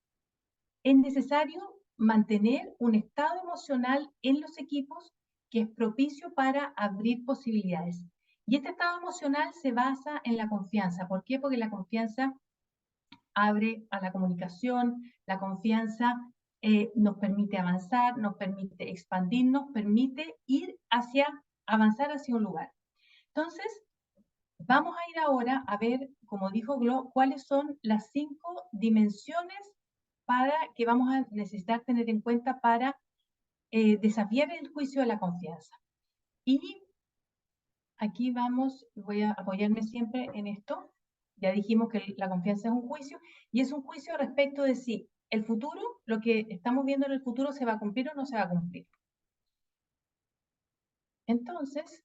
es necesario mantener un estado emocional en los equipos que es propicio para abrir posibilidades. Y este estado emocional se basa en la confianza. ¿Por qué? Porque la confianza abre a la comunicación, la confianza nos permite avanzar, nos permite expandir, nos permite ir avanzar hacia un lugar. Entonces, vamos a ir ahora a ver, como dijo Glo, cuáles son las 5 dimensiones que vamos a necesitar tener en cuenta para desafiar el juicio de la confianza. Y aquí voy a apoyarme siempre en esto. Ya dijimos que la confianza es un juicio, y es un juicio respecto de si el futuro, lo que estamos viendo en el futuro, se va a cumplir o no se va a cumplir. Entonces,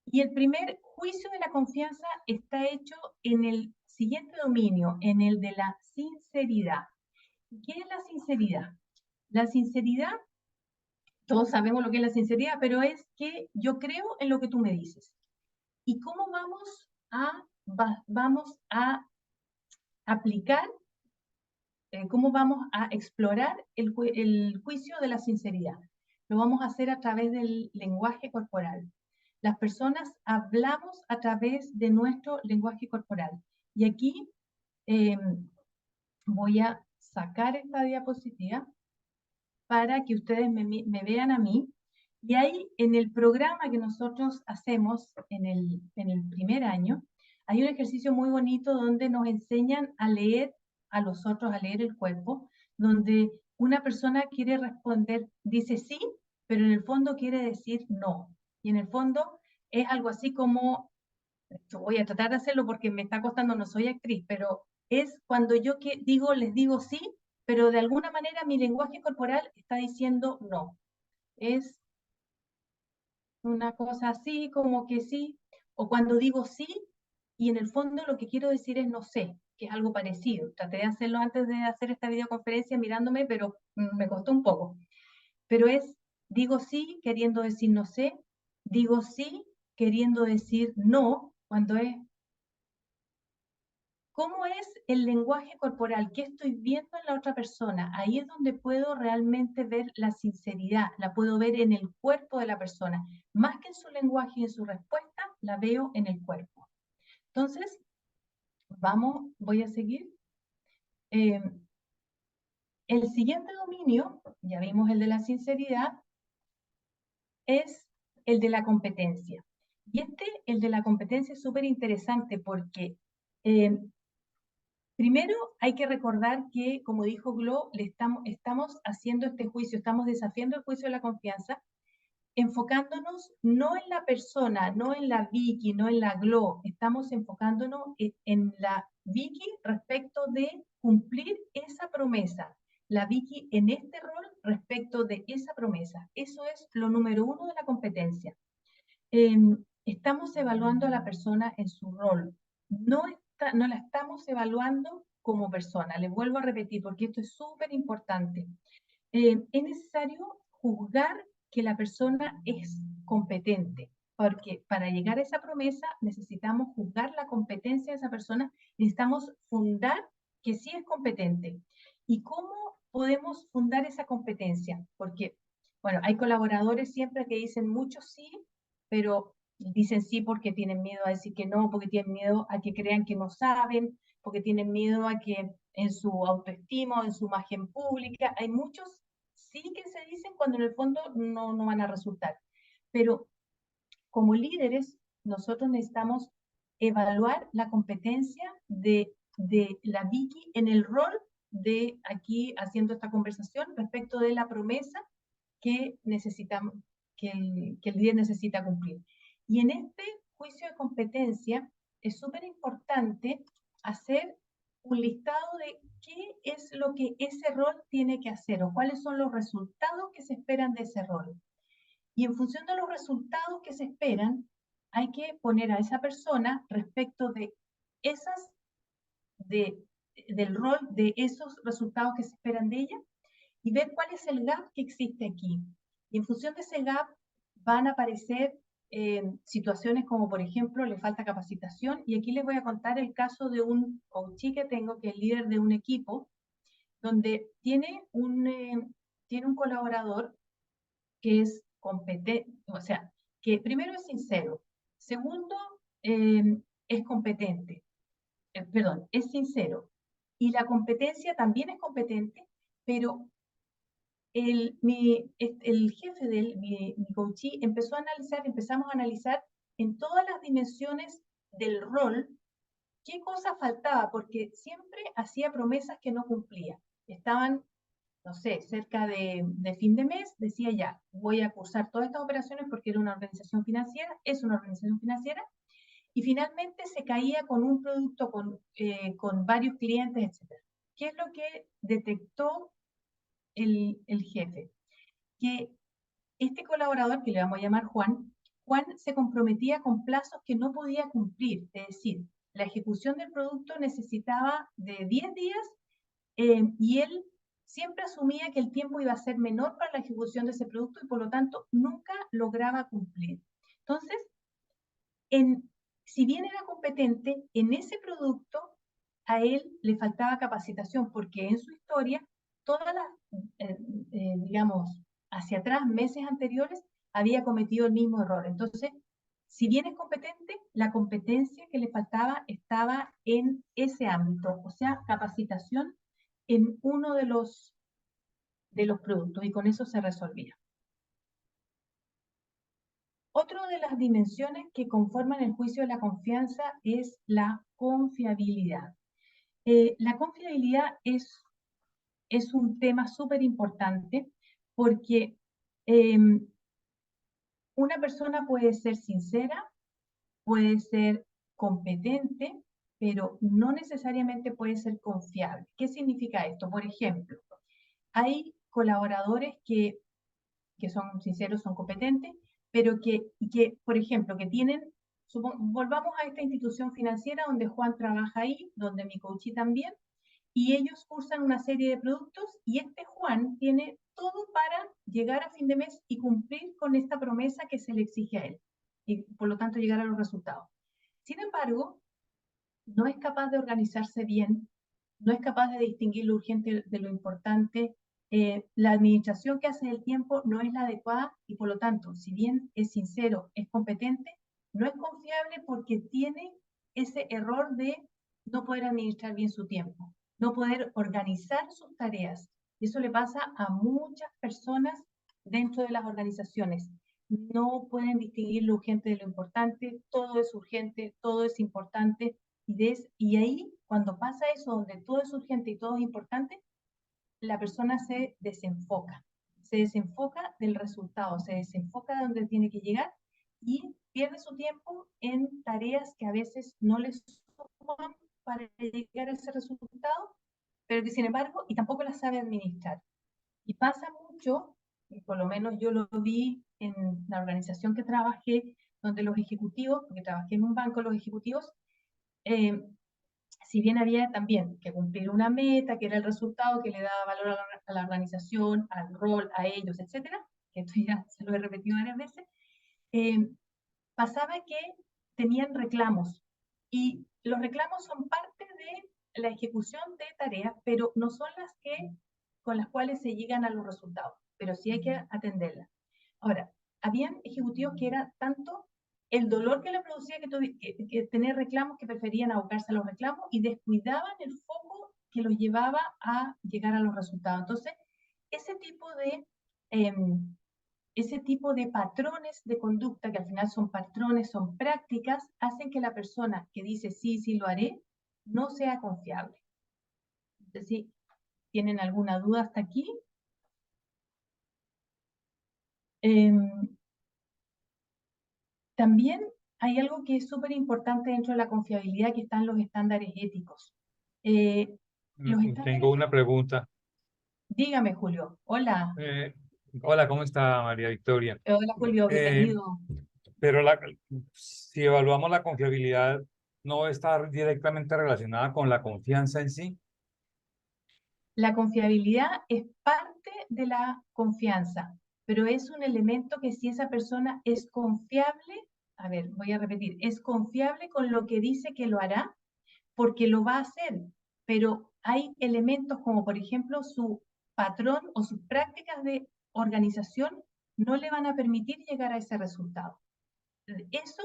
y el primer juicio de la confianza está hecho en el siguiente dominio, en el de la sinceridad. ¿Qué es la sinceridad? La sinceridad, todos sabemos lo que es la sinceridad, pero es que yo creo en lo que tú me dices. ¿Y cómo vamos a aplicar, cómo vamos a explorar el juicio de la sinceridad? Lo vamos a hacer a través del lenguaje corporal. Las personas hablamos a través de nuestro lenguaje corporal. Y aquí voy a sacar esta diapositiva para que ustedes me vean a mí. Y ahí en el programa que nosotros hacemos en el primer año, hay un ejercicio muy bonito donde nos enseñan a leer a los otros, a leer el cuerpo, donde una persona quiere responder, dice sí, pero en el fondo quiere decir no. Y en el fondo es algo así como, voy a tratar de hacerlo porque me está costando, no soy actriz, pero es cuando yo les digo sí, pero de alguna manera mi lenguaje corporal está diciendo no. Es una cosa así, como que sí, o cuando digo sí, y en el fondo lo que quiero decir es no sé, que es algo parecido. Traté de hacerlo antes de hacer esta videoconferencia mirándome, pero me costó un poco. Pero es, digo sí, queriendo decir no sé, digo sí, queriendo decir no, cuando es ¿cómo es el lenguaje corporal? ¿Qué estoy viendo en la otra persona? Ahí es donde puedo realmente ver la sinceridad, la puedo ver en el cuerpo de la persona. Más que en su lenguaje y en su respuesta, la veo en el cuerpo. Entonces, voy a seguir. El siguiente dominio, ya vimos el de la sinceridad, es el de la competencia. Y el de la competencia es súper interesante porque primero, hay que recordar que, como dijo Glo, estamos haciendo este juicio, estamos desafiando el juicio de la confianza, enfocándonos no en la persona, no en la Vicky, no en la Glo, estamos enfocándonos en la Vicky respecto de cumplir esa promesa. La Vicky en este rol respecto de esa promesa. Eso es lo número uno de la competencia. Estamos evaluando a la persona en su rol. No la estamos evaluando como persona. Les vuelvo a repetir porque esto es súper importante. Es necesario juzgar que la persona es competente, porque para llegar a esa promesa necesitamos juzgar la competencia de esa persona, necesitamos fundar que sí es competente. ¿Y cómo podemos fundar esa competencia? Porque, bueno, hay colaboradores siempre que dicen mucho sí, pero dicen sí porque tienen miedo a decir que no, porque tienen miedo a que crean que no saben, porque tienen miedo a que en su autoestima o en su imagen pública, hay muchos sí que se dicen cuando en el fondo no van a resultar. Pero como líderes, nosotros necesitamos evaluar la competencia de la Vicky en el rol de aquí haciendo esta conversación respecto de la promesa que necesitamos, que el líder necesita cumplir. Y en este juicio de competencia es súper importante hacer un listado de qué es lo que ese rol tiene que hacer o cuáles son los resultados que se esperan de ese rol. Y en función de los resultados que se esperan, hay que poner a esa persona respecto de esas, del rol de esos resultados que se esperan de ella y ver cuál es el gap que existe aquí. Y en función de ese gap van a aparecer situaciones como, por ejemplo, le falta capacitación. Y aquí les voy a contar el caso de un coach que tengo, que es líder de un equipo, donde tiene un colaborador que es competente, o sea, que primero es sincero, segundo es competente, perdón, es sincero. Y la competencia también es competente, pero el jefe de él, mi coachee, empezamos a analizar en todas las dimensiones del rol qué cosa faltaba, porque siempre hacía promesas que no cumplía. Estaban, no sé, cerca de fin de mes, decía ya, voy a cursar todas estas operaciones porque era una organización financiera, es una organización financiera, y finalmente se caía con un producto con varios clientes, etc. ¿Qué es lo que detectó el jefe? Que este colaborador, que le vamos a llamar Juan, Juan se comprometía con plazos que no podía cumplir. Es decir, la ejecución del producto necesitaba de 10 días y él siempre asumía que el tiempo iba a ser menor para la ejecución de ese producto y por lo tanto nunca lograba cumplir. Entonces, si bien era competente, en ese producto a él le faltaba capacitación porque en su historia, todas las, digamos, hacia atrás, meses anteriores, había cometido el mismo error. Entonces, si bien es competente, la competencia que le faltaba estaba en ese ámbito, o sea, capacitación en uno de los productos y con eso se resolvía. Otra de las dimensiones que conforman el juicio de la confianza es la confiabilidad. La confiabilidad es un tema súper importante porque una persona puede ser sincera, puede ser competente, pero no necesariamente puede ser confiable. ¿Qué significa esto? Por ejemplo, hay colaboradores que son sinceros, son competentes, pero por ejemplo, que tienen, volvamos a esta institución financiera donde Juan trabaja ahí, donde mi coachí también, y ellos cursan una serie de productos y este Juan tiene todo para llegar a fin de mes y cumplir con esta promesa que se le exige a él y por lo tanto llegar a los resultados. Sin embargo, no es capaz de organizarse bien, no es capaz de distinguir lo urgente de lo importante, la administración que hace del tiempo no es la adecuada y por lo tanto, si bien es sincero, es competente, no es confiable porque tiene ese error de no poder administrar bien su tiempo, no poder organizar sus tareas. Y eso le pasa a muchas personas dentro de las organizaciones. No pueden distinguir lo urgente de lo importante, todo es urgente, todo es importante, y ahí, cuando pasa eso, donde todo es urgente y todo es importante, la persona se desenfoca del resultado, se desenfoca de donde tiene que llegar y pierde su tiempo en tareas que a veces no les suman para llegar a ese resultado, pero que sin embargo, y tampoco las sabe administrar. Y pasa mucho, y por lo menos yo lo vi en la organización que trabajé, donde los ejecutivos, porque trabajé en un banco, los ejecutivos, si bien había también que cumplir una meta, que era el resultado que le daba valor a la organización, al rol, a ellos, etcétera, que esto ya se lo he repetido varias veces, pasaba que tenían reclamos y los reclamos son parte de la ejecución de tareas, pero no son las con las cuales se llegan a los resultados, pero sí hay que atenderlas. Ahora, habían ejecutivos que era tanto el dolor que le producía que tener reclamos que preferían abocarse a los reclamos y descuidaban el foco que los llevaba a llegar a los resultados. Entonces, ese tipo de ese tipo de patrones de conducta, que al final son patrones, son prácticas, hacen que la persona que dice sí, sí lo haré, no sea confiable. Entonces, si tienen alguna duda hasta aquí. También hay algo que es súper importante dentro de la confiabilidad, que están los estándares éticos. Los Tengo estándares, una pregunta. dígame, Julio. Hola. Eh, Hola, ¿cómo está María Victoria? Hola, Julio, Eh, bienvenido. pero si evaluamos la confiabilidad, ¿no está directamente relacionada con la confianza en sí? La confiabilidad es parte de la confianza, pero es un elemento que si esa persona es confiable, a ver, voy a repetir, es confiable con lo que dice que lo hará, porque lo va a hacer, pero hay elementos como por ejemplo su patrón o sus prácticas de organización no le van a permitir llegar a ese resultado. Eso,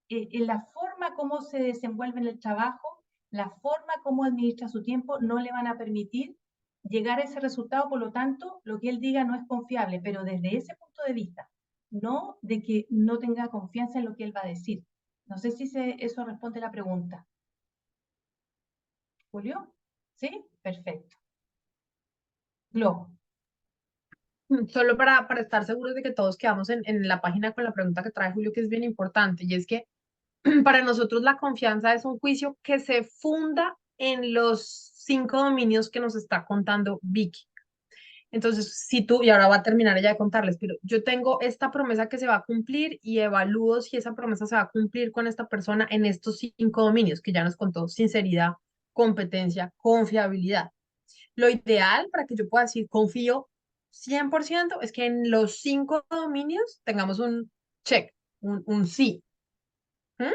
la forma como se desenvuelve en el trabajo, la forma como administra su tiempo, no le van a permitir llegar a ese resultado, por lo tanto, lo que él diga no es confiable, pero desde ese punto de vista, no de que no tenga confianza en lo que él va a decir. No sé si eso responde a la pregunta. ¿Julio? ¿Sí? Perfecto. Glo. Solo para estar seguros de que todos quedamos en la página con la pregunta que trae Julio, que es bien importante, y es que para nosotros la confianza es un juicio que se funda en los 5 dominios que nos está contando Vicky. Entonces, si tú, y ahora va a terminar ella de contarles, pero yo tengo esta promesa que se va a cumplir y evalúo si esa promesa se va a cumplir con esta persona en estos 5 dominios que ya nos contó: sinceridad, competencia, confiabilidad. Lo ideal para que yo pueda decir confío 100% es que en los 5 dominios tengamos un check, un sí. ¿Mm?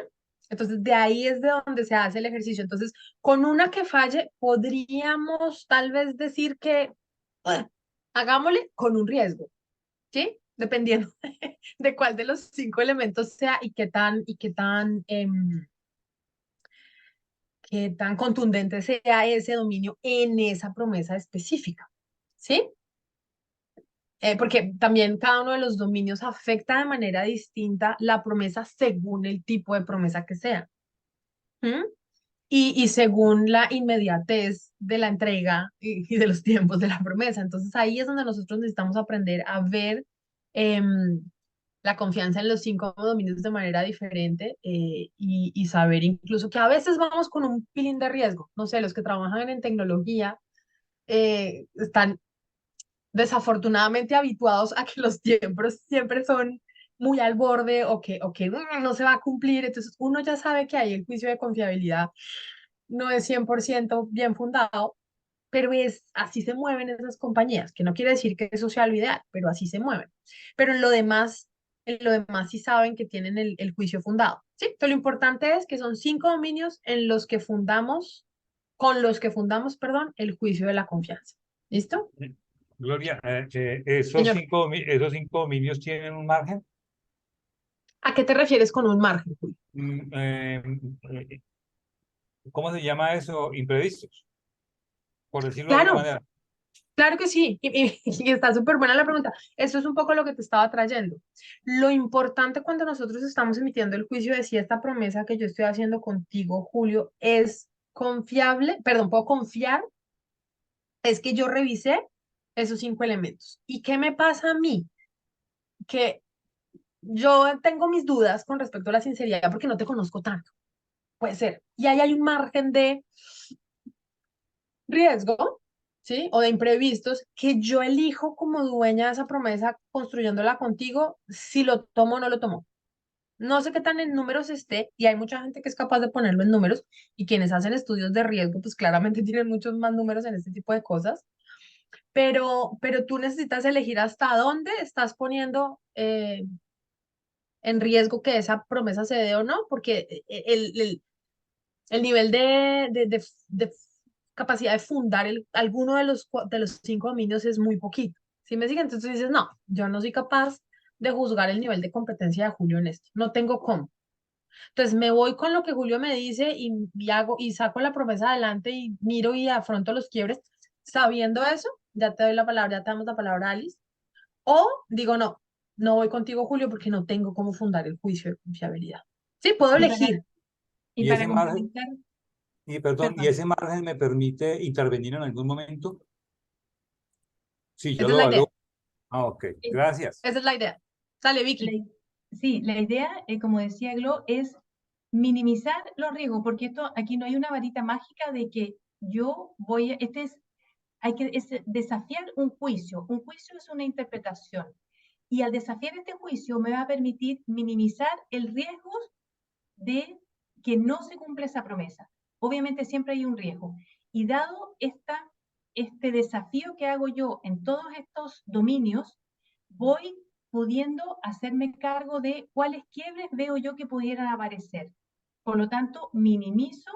Entonces, de ahí es de donde se hace el ejercicio. Entonces, con una que falle, podríamos tal vez decir que hagámosle con un riesgo, ¿sí? Dependiendo de cuál de los 5 elementos sea y qué tan contundente sea ese dominio en esa promesa específica, ¿sí? Porque también cada uno de los dominios afecta de manera distinta la promesa según el tipo de promesa que sea. ¿Mm? Y según la inmediatez de la entrega y de los tiempos de la promesa. Entonces ahí es donde nosotros necesitamos aprender a ver la confianza en los 5 dominios de manera diferente, y saber incluso que a veces vamos con un feeling de riesgo. No sé, los que trabajan en tecnología están desafortunadamente habituados a que los tiempos siempre son muy al borde, o que no se va a cumplir. Entonces uno ya sabe que ahí el juicio de confiabilidad no es 100% bien fundado, pero así se mueven esas compañías, que no quiere decir que eso sea lo ideal, pero así se mueven. Pero en lo demás sí saben que tienen el juicio fundado, ¿sí? Entonces lo importante es que son 5 dominios con los que fundamos, perdón, el juicio de la confianza. ¿Listo? Gloria, Señor, esos 5 dominios tienen un margen. ¿a qué te refieres con un margen, Julio? Mm, ¿Cómo se llama eso? Imprevistos, por decirlo de alguna Claro, manera. claro que sí, y está súper buena la pregunta. Eso es un poco lo que te estaba trayendo. Lo importante cuando nosotros estamos emitiendo el juicio de si esta promesa que yo estoy haciendo contigo, Julio, es confiable, perdón, puedo confiar, es que yo revisé esos 5 elementos. ¿Y qué me pasa a mí? Que yo tengo mis dudas con respecto a la sinceridad porque no te conozco tanto. Puede ser. Y ahí hay un margen de riesgo, ¿sí? O de imprevistos que yo elijo como dueña de esa promesa, construyéndola contigo, si lo tomo o no lo tomo. No sé qué tan en números esté, y hay mucha gente que es capaz de ponerlo en números, y quienes hacen estudios de riesgo, pues claramente tienen muchos más números en este tipo de cosas, pero tú necesitas elegir hasta dónde estás poniendo en riesgo que esa promesa se dé o no, porque el nivel de capacidad de fundar alguno de los 5 dominios es muy poquito. ¿Sí me siguen? Entonces dices, no, yo no soy capaz de juzgar el nivel de competencia de Julio en esto. No tengo cómo. Entonces me voy con lo que Julio me dice y hago y saco la promesa adelante y miro y afronto los quiebres. Sabiendo eso, ya te doy la palabra, ya te damos la palabra, Alice. O digo, no, no voy contigo, Julio, porque no tengo cómo fundar el juicio de confiabilidad. Sí, puedo Y para, elegir. y Y para ese margen, complementar, perdón, y perdón. ese margen me permite intervenir en algún momento. Sí, yo Esa es lo la idea. evalúo. Ah, ok, gracias. Esa es la idea. Sale, La Vicky. i- sí, la idea, como decía Glo, es minimizar los riesgos, porque esto aquí no hay una varita mágica de que yo voy, es desafiar un juicio. Un juicio es una interpretación. Y al desafiar este juicio me va a permitir minimizar el riesgo de que no se cumpla esa promesa. Obviamente siempre hay un riesgo. Y dado este desafío que hago yo en todos estos dominios, voy pudiendo hacerme cargo de cuáles quiebres veo yo que pudieran aparecer. Por lo tanto, minimizo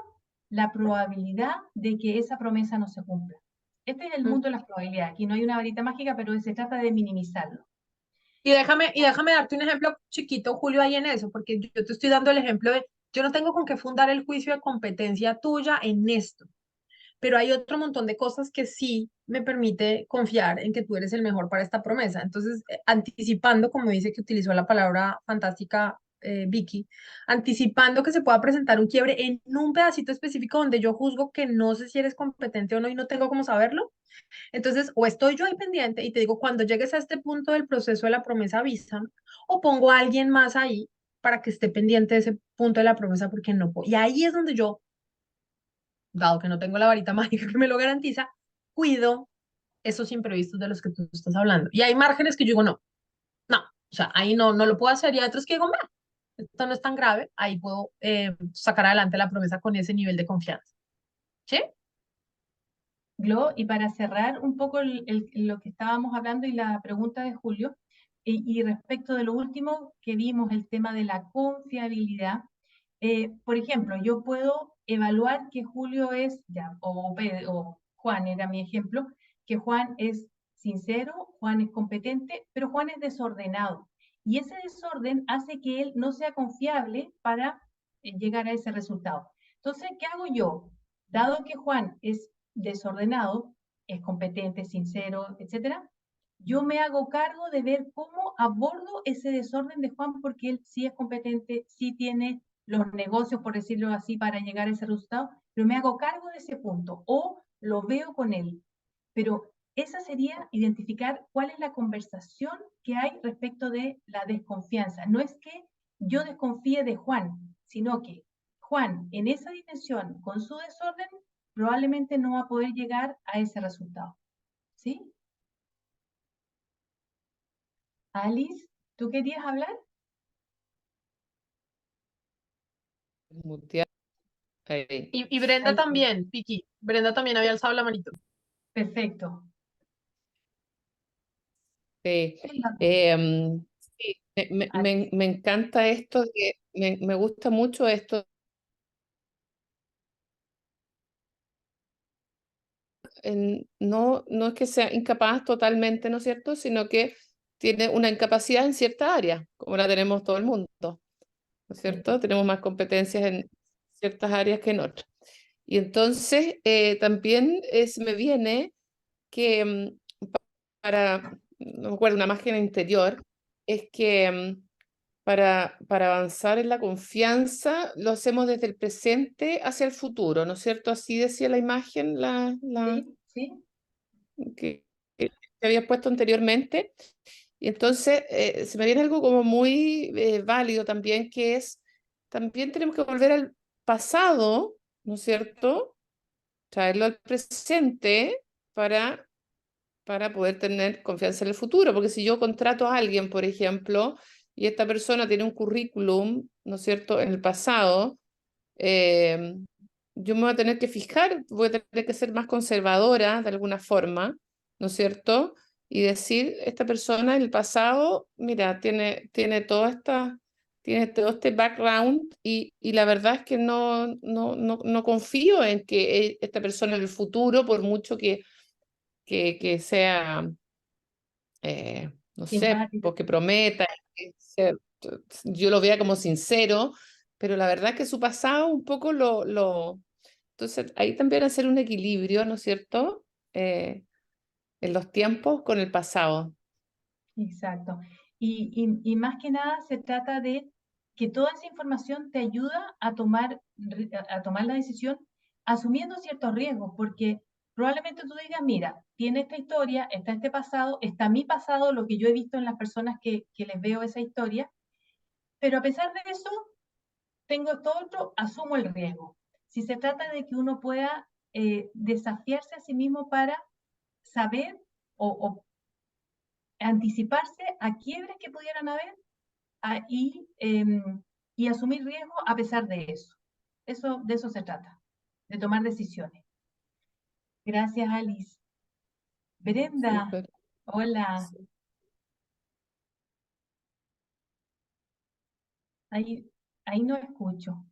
la probabilidad de que esa promesa no se cumpla. Este es el mundo de las probabilidades. Aquí no hay una varita mágica, pero se trata de minimizarlo. Y déjame darte un ejemplo chiquito, Julio, ahí en eso, porque yo te estoy dando el ejemplo de, yo no tengo con qué fundar el juicio de competencia tuya en esto, pero hay otro montón de cosas que sí me permite confiar en que tú eres el mejor para esta promesa. Entonces, anticipando, como dice que utilizó la palabra fantástica, Vicky, anticipando que se pueda presentar un quiebre en un pedacito específico donde yo juzgo que no sé si eres competente o no y no tengo cómo saberlo. Entonces, o estoy yo ahí pendiente y te digo, cuando llegues a este punto del proceso de la promesa, avísame, o pongo a alguien más ahí para que esté pendiente de ese punto de la promesa porque no puedo. Y ahí es donde yo, dado que no tengo la varita mágica que me lo garantiza, cuido esos imprevistos de los que tú estás hablando. Y hay márgenes que yo digo, no, no, o sea, ahí no, no lo puedo hacer. Y hay otros que digo, mira, esto no es tan grave, ahí puedo sacar adelante la promesa con ese nivel de confianza. ¿Sí? Glo, y para cerrar un poco lo que estábamos hablando y la pregunta de Julio, y respecto de lo último que vimos, el tema de la confiabilidad, por ejemplo, yo puedo evaluar que Julio es, ya, o Juan era mi ejemplo, que Juan es sincero, Juan es competente, pero Juan es desordenado. Y ese desorden hace que él no sea confiable para llegar a ese resultado. Entonces, ¿qué hago yo? Dado que Juan es desordenado, es competente, sincero, etcétera, yo me hago cargo de ver cómo abordo ese desorden de Juan porque él sí es competente, sí tiene los negocios, por decirlo así, para llegar a ese resultado, pero me hago cargo de ese punto o lo veo con él. Pero esa sería identificar cuál es la conversación que hay respecto de la desconfianza. No es que yo desconfíe de Juan, sino que Juan, en esa dimensión, con su desorden, probablemente no va a poder llegar a ese resultado. ¿Sí? Alice, ¿tú querías hablar? Mutear. Ahí. Y Brenda Ahí sí. también, Vicky. Brenda también había alzado la manito. Perfecto. Sí. Sí, Alice. me encanta esto, me gusta mucho esto. No, no es que sea incapaz totalmente, ¿no es cierto? Sino que tiene una incapacidad en cierta área, como la tenemos todo el mundo, ¿no es cierto? Tenemos más competencias en ciertas áreas que en otras. Y entonces también me viene que no me acuerdo, una imagen interior, es que para avanzar en la confianza lo hacemos desde el presente hacia el futuro, ¿no es cierto? Así decía la imagen Sí, sí, que había puesto anteriormente. Y entonces se me viene algo como muy válido también, que es, también tenemos que volver al pasado, ¿no es cierto? Traerlo al presente para poder tener confianza en el futuro, porque si yo contrato a alguien, por ejemplo, y esta persona tiene un currículum, ¿no es cierto?, en el pasado, eh, yo me voy a tener que fijar, voy a tener que ser más conservadora de alguna forma, ¿no es cierto? Y decir, esta persona en el pasado, mira, tiene todo este background y la verdad es que no confío en que esta persona en el futuro, por mucho que sea no sé, simpática. porque prometa, yo lo vea como sincero, pero la verdad es que su pasado un poco Entonces, ahí también hacer un equilibrio, ¿no es cierto? En los tiempos con el pasado. Exacto. Y más que nada se trata de que toda esa información te ayuda a tomar la decisión asumiendo ciertos riesgos, porque probablemente tú digas, mira, tiene esta historia, está este pasado, está mi pasado, lo que yo he visto en las personas que les veo esa historia, pero a pesar de eso, tengo esto otro, asumo el riesgo. Si se trata de que uno pueda desafiarse a sí mismo para saber o anticiparse a quiebres que pudieran haber y asumir riesgo a pesar de eso. De eso se trata, de tomar decisiones. Gracias, Alice. Brenda, Súper. hola. Sí. Ahí no escucho.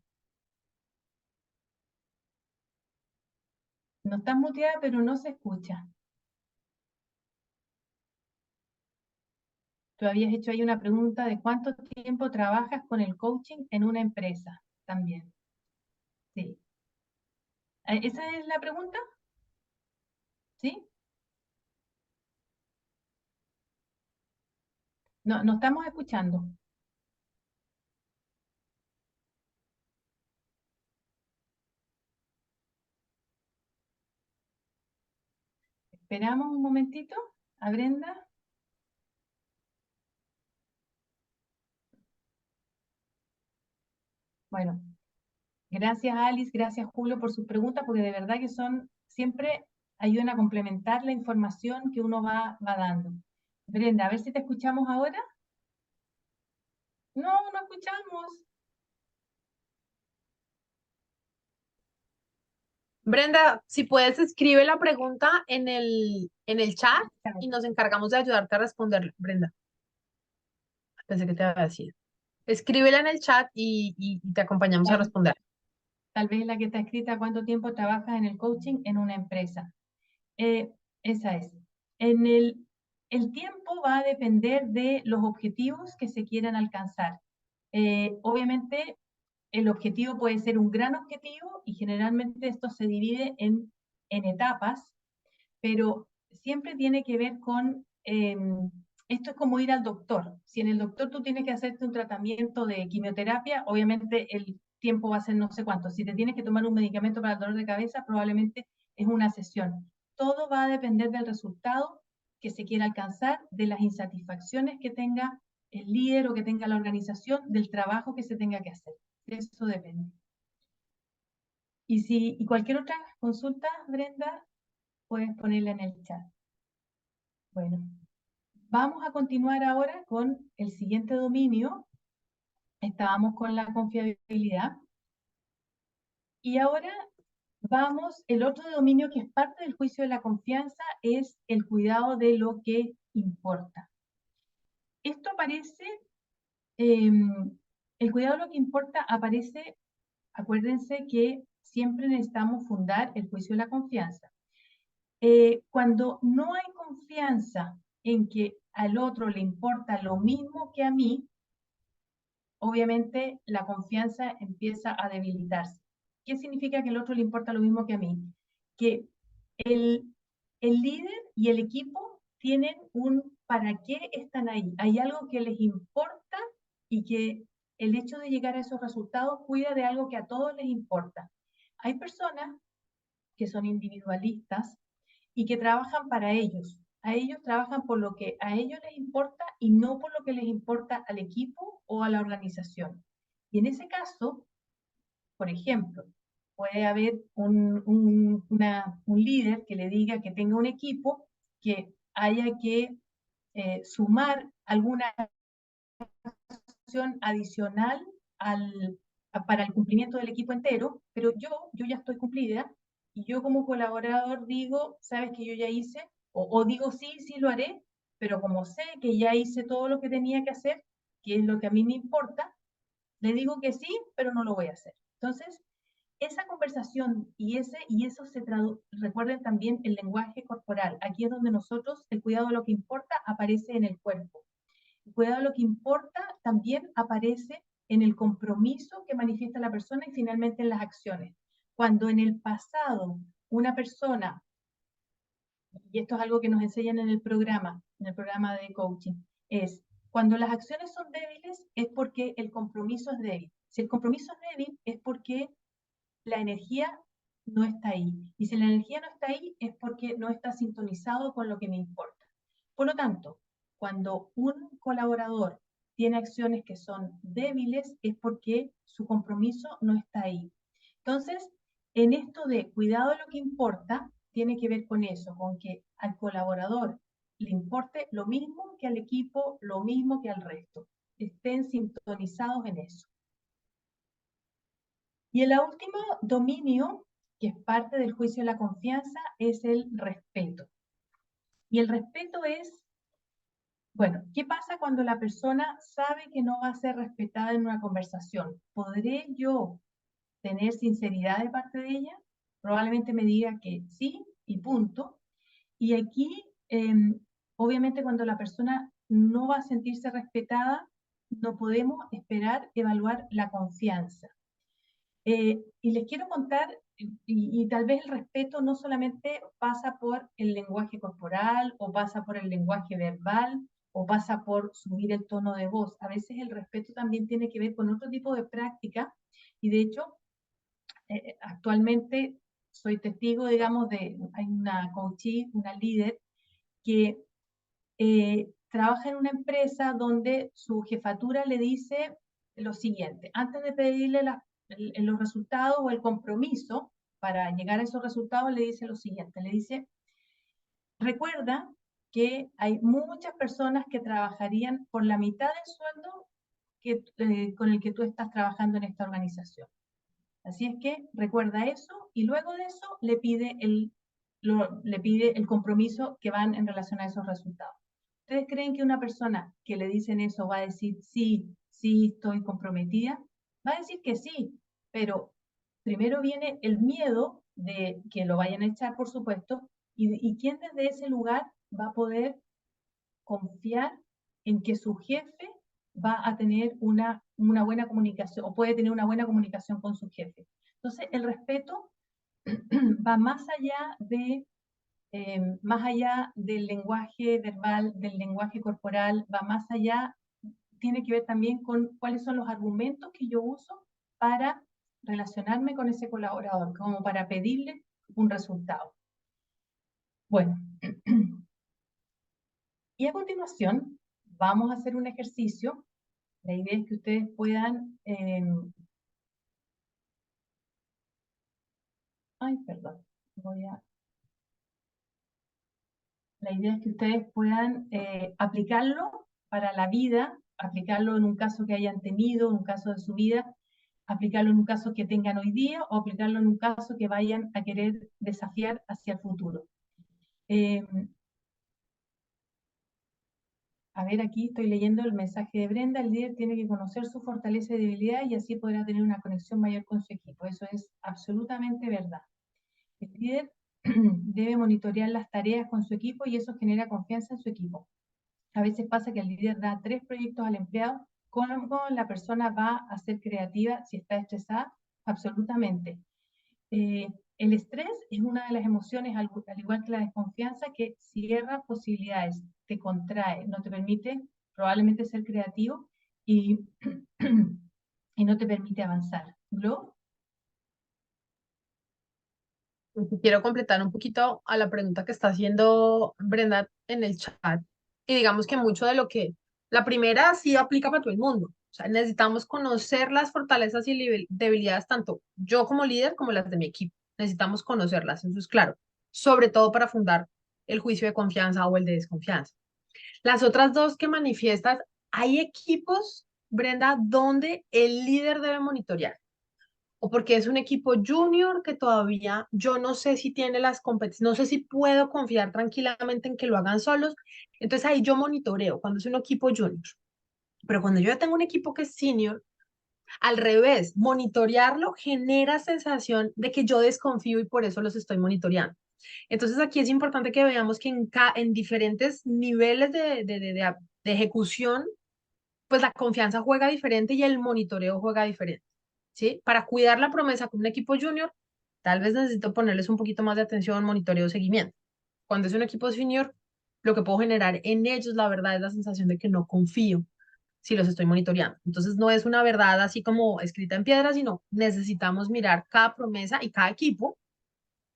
No estás muteada, pero no se escucha. Tú habías hecho ahí una pregunta de cuánto tiempo trabajas con el coaching en una empresa también. Sí. ¿Esa es la pregunta? ¿Sí? No, no estamos escuchando. Esperamos un momentito a Brenda. Bueno, gracias Alice, gracias Julio por sus preguntas, porque de verdad que son siempre ayudan a complementar la información que uno va dando. Brenda, a ver si te escuchamos ahora. No, no escuchamos. Brenda, si puedes, escribe la pregunta en el chat y nos encargamos de ayudarte a responderla. Brenda, pensé que te iba a decir. Escríbela en el chat y te acompañamos a responder. Tal vez la que está escrita, ¿cuánto tiempo trabajas en el coaching en una empresa? Esa es. El tiempo va a depender de los objetivos que se quieran alcanzar. Obviamente, el objetivo puede ser un gran objetivo y generalmente esto se divide en etapas, pero siempre tiene que ver con, esto es como ir al doctor. Si en el doctor tú tienes que hacerte un tratamiento de quimioterapia, obviamente el tiempo va a ser no sé cuánto. Si te tienes que tomar un medicamento para el dolor de cabeza, probablemente es una sesión. Todo va a depender del resultado que se quiera alcanzar, de las insatisfacciones que tenga el líder o que tenga la organización, del trabajo que se tenga que hacer. De eso depende. Y cualquier otra consulta, Brenda, puedes ponerla en el chat. Bueno, vamos a continuar ahora con el siguiente dominio. Estábamos con la confiabilidad. Y ahora el otro dominio que es parte del juicio de la confianza es el cuidado de lo que importa. Esto aparece, el cuidado de lo que importa aparece, acuérdense que siempre necesitamos fundar el juicio de la confianza. Cuando no hay confianza en que al otro le importa lo mismo que a mí, obviamente la confianza empieza a debilitarse. ¿Qué significa que al otro le importa lo mismo que a mí? Que el líder y el equipo tienen un ¿para qué están ahí? Hay algo que les importa y que el hecho de llegar a esos resultados cuida de algo que a todos les importa. Hay personas que son individualistas y que trabajan para ellos. A ellos trabajan por lo que a ellos les importa y no por lo que les importa al equipo o a la organización. Y en ese caso, por ejemplo, puede haber un líder que le diga que tenga un equipo, que haya que sumar alguna acción adicional para el cumplimiento del equipo entero, pero yo ya estoy cumplida y yo como colaborador digo, sabes que yo ya hice, o digo sí, sí lo haré, pero como sé que ya hice todo lo que tenía que hacer, que es lo que a mí me importa, le digo que sí, pero no lo voy a hacer. Entonces, esa conversación y eso se traduce, recuerden también el lenguaje corporal. Aquí es donde nosotros, el cuidado de lo que importa aparece en el cuerpo. El cuidado de lo que importa también aparece en el compromiso que manifiesta la persona y finalmente en las acciones. Cuando en el pasado una persona, y esto es algo que nos enseñan en el programa de coaching, es cuando las acciones son débiles es porque el compromiso es débil. Si el compromiso es débil es porque la energía no está ahí. Y si la energía no está ahí es porque no está sintonizado con lo que me importa. Por lo tanto, cuando un colaborador tiene acciones que son débiles es porque su compromiso no está ahí. Entonces, en esto de cuidado de lo que importa, tiene que ver con eso, con que al colaborador le importe lo mismo que al equipo, lo mismo que al resto. Estén sintonizados en eso. Y el último dominio, que es parte del juicio de la confianza, es el respeto. Y el respeto es, bueno, ¿qué pasa cuando la persona sabe que no va a ser respetada en una conversación? ¿Podré yo tener sinceridad de parte de ella? Probablemente me diga que sí y punto. Y aquí, obviamente, cuando la persona no va a sentirse respetada, no podemos esperar evaluar la confianza. Y les quiero contar, y tal vez el respeto no solamente pasa por el lenguaje corporal, o pasa por el lenguaje verbal, o pasa por subir el tono de voz. A veces el respeto también tiene que ver con otro tipo de práctica, y de hecho, actualmente soy testigo, digamos, hay una coachee, una líder, que trabaja en una empresa donde su jefatura le dice lo siguiente: antes de pedirle los resultados o el compromiso para llegar a esos resultados, le dice lo siguiente, le dice, recuerda que hay muchas personas que trabajarían por la mitad del sueldo con el que tú estás trabajando en esta organización. Así es que recuerda eso y luego de eso le pide el compromiso que van en relación a esos resultados. ¿Ustedes creen que una persona que le dicen eso va a decir sí, sí, estoy comprometida? Va a decir que sí, pero primero viene el miedo de que lo vayan a echar, por supuesto, y quién desde ese lugar va a poder confiar en que su jefe va a tener una buena comunicación o puede tener una buena comunicación con su jefe. Entonces, el respeto va más allá del lenguaje verbal, del lenguaje corporal, va más allá, tiene que ver también con cuáles son los argumentos que yo uso para relacionarme con ese colaborador, como para pedirle un resultado. Bueno, y a continuación vamos a hacer un ejercicio. La idea es que ustedes puedan, la idea es que ustedes puedan aplicarlo para la vida, aplicarlo en un caso que hayan tenido, en un caso de su vida, aplicarlo en un caso que tengan hoy día o aplicarlo en un caso que vayan a querer desafiar hacia el futuro. A ver, aquí estoy leyendo el mensaje de Brenda. El líder tiene que conocer su fortaleza y debilidad y así podrá tener una conexión mayor con su equipo. Eso es absolutamente verdad. El líder debe monitorear las tareas con su equipo y eso genera confianza en su equipo. A veces pasa que el líder da 3 proyectos al empleado. ¿Cómo la persona va a ser creativa si está estresada? Absolutamente. El estrés es una de las emociones, al igual que la desconfianza, que cierra posibilidades, te contrae, no te permite probablemente ser creativo y, y no te permite avanzar. ¿Glo? Quiero completar un poquito a la pregunta que está haciendo Brenda en el chat. Y digamos que mucho de lo que, la primera sí aplica para todo el mundo. O sea, necesitamos conocer las fortalezas y debilidades, tanto yo como líder como las de mi equipo. Necesitamos conocerlas, eso es claro. Sobre todo para fundar el juicio de confianza o el de desconfianza. Las otras dos que manifiestas, hay equipos, Brenda, donde el líder debe monitorear o porque es un equipo junior que todavía yo no sé si tiene las competencias, no sé si puedo confiar tranquilamente en que lo hagan solos. Entonces ahí yo monitoreo cuando es un equipo junior. Pero cuando yo ya tengo un equipo que es senior, al revés, monitorearlo genera sensación de que yo desconfío y por eso los estoy monitoreando. Entonces aquí es importante que veamos que en diferentes niveles de ejecución, pues la confianza juega diferente y el monitoreo juega diferente. ¿Sí? Para cuidar la promesa con un equipo junior, tal vez necesito ponerles un poquito más de atención, monitoreo, seguimiento. Cuando es un equipo senior, lo que puedo generar en ellos, la verdad, es la sensación de que no confío si los estoy monitoreando. Entonces, no es una verdad así como escrita en piedra, sino necesitamos mirar cada promesa y cada equipo,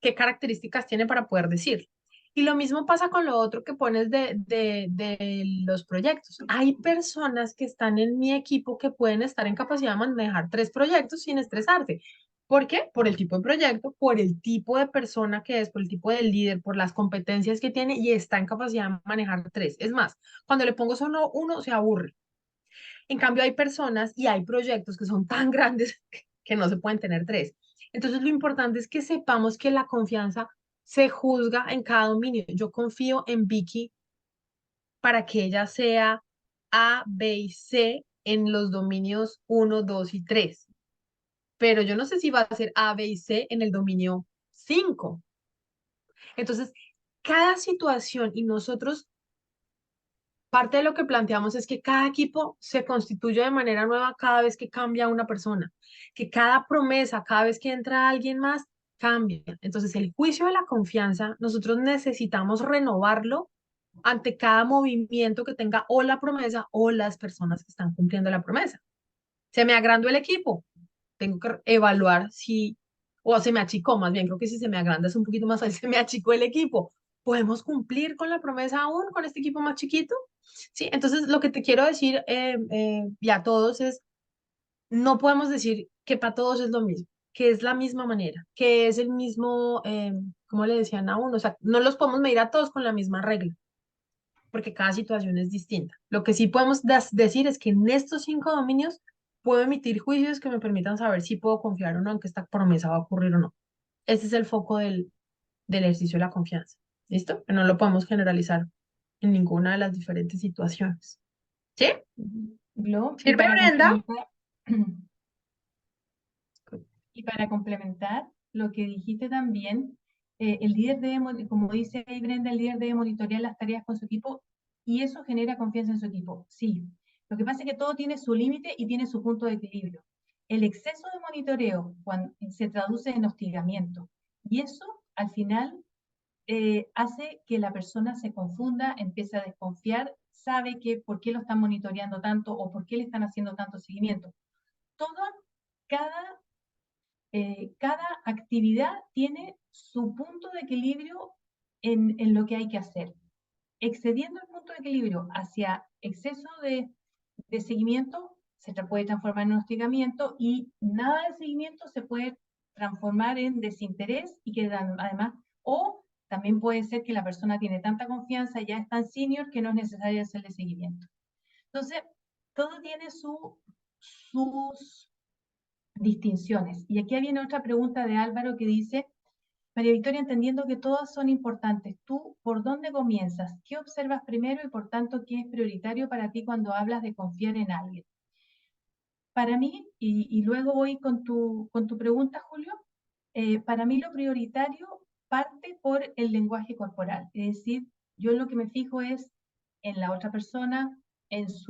qué características tiene para poder decir. Y lo mismo pasa con lo otro que pones de los proyectos. Hay personas que están en mi equipo que pueden estar en capacidad de manejar 3 proyectos sin estresarse. ¿Por qué? Por el tipo de proyecto, por el tipo de persona que es, por el tipo de líder, por las competencias que tiene y está en capacidad de manejar 3. Es más, cuando le pongo solo uno, se aburre. En cambio, hay personas y hay proyectos que son tan grandes que no se pueden tener 3. Entonces, lo importante es que sepamos que la confianza se juzga en cada dominio. Yo confío en Vicky para que ella sea A, B y C en los dominios 1, 2 y 3. Pero yo no sé si va a ser A, B y C en el dominio 5. Entonces, cada situación y nosotros parte de lo que planteamos es que cada equipo se constituye de manera nueva cada vez que cambia una persona, que cada promesa, cada vez que entra alguien más, cambia. Entonces, el juicio de la confianza, nosotros necesitamos renovarlo ante cada movimiento que tenga o la promesa o las personas que están cumpliendo la promesa. Se me agrandó el equipo, tengo que evaluar si, o se me achicó, más bien, creo que si se me agranda es un poquito más, se me achicó el equipo. ¿Podemos cumplir con la promesa aún con este equipo más chiquito? Sí, entonces lo que te quiero decir y a todos es, no podemos decir que para todos es lo mismo, que es la misma manera, que es el mismo, ¿cómo le decían a uno? O sea, no los podemos medir a todos con la misma regla, porque cada situación es distinta. Lo que sí podemos decir es que en estos 5 dominios puedo emitir juicios que me permitan saber si puedo confiar o no en que esta promesa va a ocurrir o no. Ese es el foco del ejercicio de la confianza. ¿Listo? Que no lo podemos generalizar en ninguna de las diferentes situaciones. ¿Sí? Glo, ¿Sirve, Brenda? y para complementar lo que dijiste también, el líder debe, como dice ahí Brenda, el líder debe monitorear las tareas con su equipo y eso genera confianza en su equipo. Sí, lo que pasa es que todo tiene su límite y tiene su punto de equilibrio. El exceso de monitoreo se traduce en hostigamiento y eso al final hace que la persona se confunda, empiece a desconfiar, sabe que por qué lo están monitoreando tanto o por qué le están haciendo tanto seguimiento. Cada cada actividad tiene su punto de equilibrio en lo que hay que hacer. Excediendo el punto de equilibrio hacia exceso de seguimiento, se puede transformar en hostigamiento y nada de seguimiento se puede transformar en desinterés y que además, o también puede ser que la persona tiene tanta confianza, ya es tan senior que no es necesario hacerle seguimiento. Entonces, todo tiene sus distinciones. Y aquí viene otra pregunta de Álvaro que dice, María Victoria, entendiendo que todas son importantes, ¿tú por dónde comienzas? ¿Qué observas primero y por tanto qué es prioritario para ti cuando hablas de confiar en alguien? Para mí, y luego voy con tu pregunta, Julio, para mí lo prioritario parte por el lenguaje corporal. Es decir, yo lo que me fijo es en la otra persona, es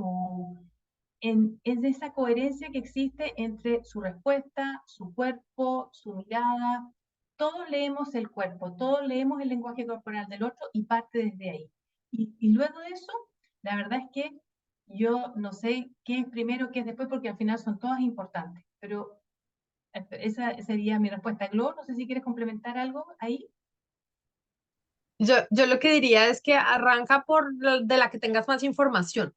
de esa coherencia que existe entre su respuesta, su cuerpo, su mirada. Todos leemos el cuerpo, todos leemos el lenguaje corporal del otro y parte desde ahí. Y luego de eso, la verdad es que yo no sé qué es primero, qué es después, porque al final son todas importantes. Pero esa sería mi respuesta. Glo, no sé si quieres complementar algo ahí. Yo lo que diría es que arranca por de la que tengas más información,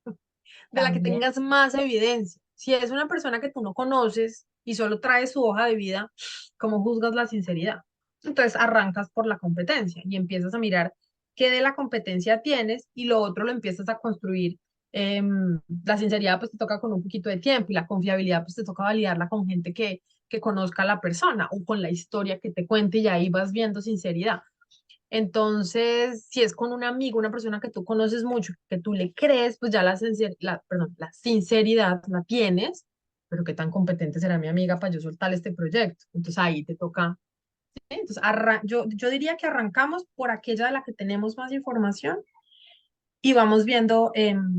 de la que También. tengas más evidencia. Si es una persona que tú no conoces y solo trae su hoja de vida, ¿cómo juzgas la sinceridad? Entonces arrancas por la competencia y empiezas a mirar qué de la competencia tienes y lo otro lo empiezas a construir. La sinceridad pues te toca con un poquito de tiempo y la confiabilidad pues te toca validarla con gente que conozca a la persona o con la historia que te cuente y ahí vas viendo sinceridad. Entonces, si es con un amigo, una persona que tú conoces mucho, que tú le crees, pues ya la sinceridad la tienes, pero qué tan competente será mi amiga para yo soltar este proyecto. Entonces ahí te toca. ¿Sí? Entonces, yo diría que arrancamos por aquella de la que tenemos más información y vamos viendo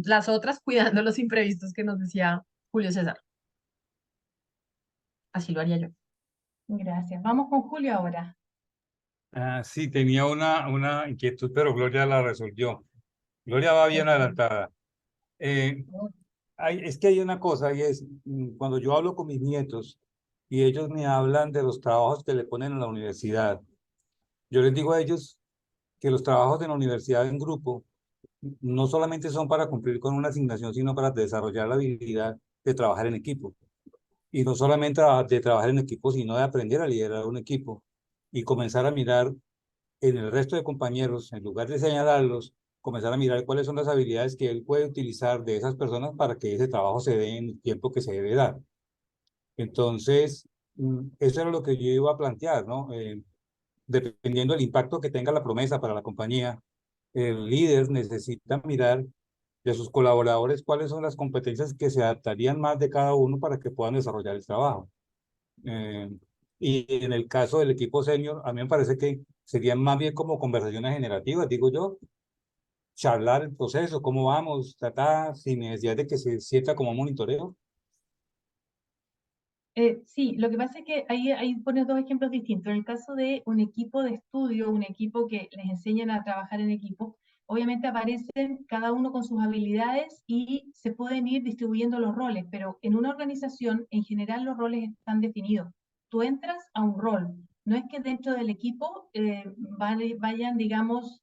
las otras, cuidando los imprevistos que nos decía Julio César. Así lo haría yo. Gracias. Vamos con Julio ahora. Sí, tenía una inquietud, pero Gloria la resolvió. Gloria va bien adelantada. Eh, es que hay una cosa y es, cuando yo hablo con mis nietos y ellos me hablan de los trabajos que le ponen en la universidad, yo les digo a ellos que los trabajos de la universidad en grupo no solamente son para cumplir con una asignación, sino para desarrollar la habilidad de trabajar en equipo. Y no solamente de trabajar en equipo, sino de aprender a liderar un equipo y comenzar a mirar en el resto de compañeros, en lugar de señalarlos, comenzar a mirar cuáles son las habilidades que él puede utilizar de esas personas para que ese trabajo se dé en el tiempo que se debe dar. Entonces, eso era lo que yo iba a plantear, ¿no? Dependiendo del impacto que tenga la promesa para la compañía, el líder necesita mirar de sus colaboradores cuáles son las competencias que se adaptarían más de cada uno para que puedan desarrollar el trabajo. Eh, y en el caso del equipo senior, a mí me parece que serían más bien como conversaciones generativas, digo yo, charlar el proceso, cómo vamos, tratar, sin necesidad de que se sienta como monitoreo. Sí, lo que pasa es que ahí pones dos ejemplos distintos. En el caso de un equipo de estudio, un equipo que les enseñan a trabajar en equipo, obviamente aparecen cada uno con sus habilidades y se pueden ir distribuyendo los roles, pero en una organización, en general, los roles están definidos. Tú entras a un rol, no es que dentro del equipo vayan, digamos,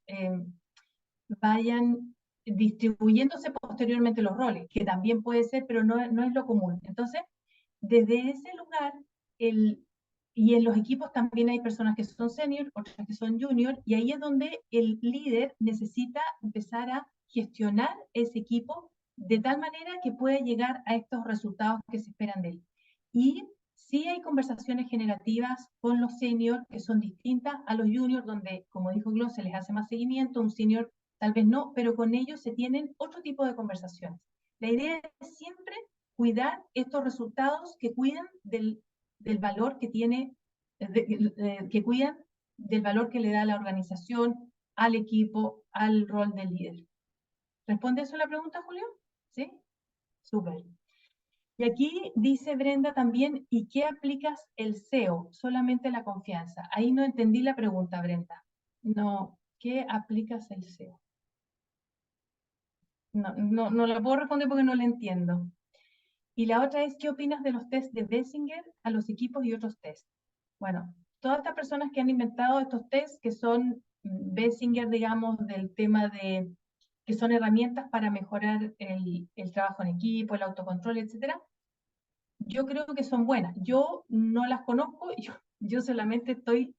vayan distribuyéndose posteriormente los roles, que también puede ser, pero no es lo común. Entonces, desde ese lugar, y en los equipos también hay personas que son senior, otras que son junior, y ahí es donde el líder necesita empezar a gestionar ese equipo de tal manera que pueda llegar a estos resultados que se esperan de él. Y sí hay conversaciones generativas con los seniors que son distintas a los juniors, donde, como dijo Glo, se les hace más seguimiento, un senior tal vez no, pero con ellos se tienen otro tipo de conversaciones. La idea es siempre cuidar estos resultados que cuidan del valor que tiene, que cuidan del valor que le da la organización, al equipo, al rol del líder. ¿Responde eso la pregunta, Julio? ¿Sí? Súper. Y aquí dice Brenda también, ¿y qué aplicas el SEO? Solamente la confianza. Ahí no entendí la pregunta, Brenda. No, ¿qué aplicas el SEO? No la puedo responder porque no la entiendo. Y la otra es, ¿qué opinas de los test de Bessinger a los equipos y otros test? Bueno, todas estas personas que han inventado estos tests, que son Bessinger, digamos, del tema de que son herramientas para mejorar el trabajo en equipo, el autocontrol, etcétera, yo creo que son buenas. Yo no las conozco, yo solamente estoy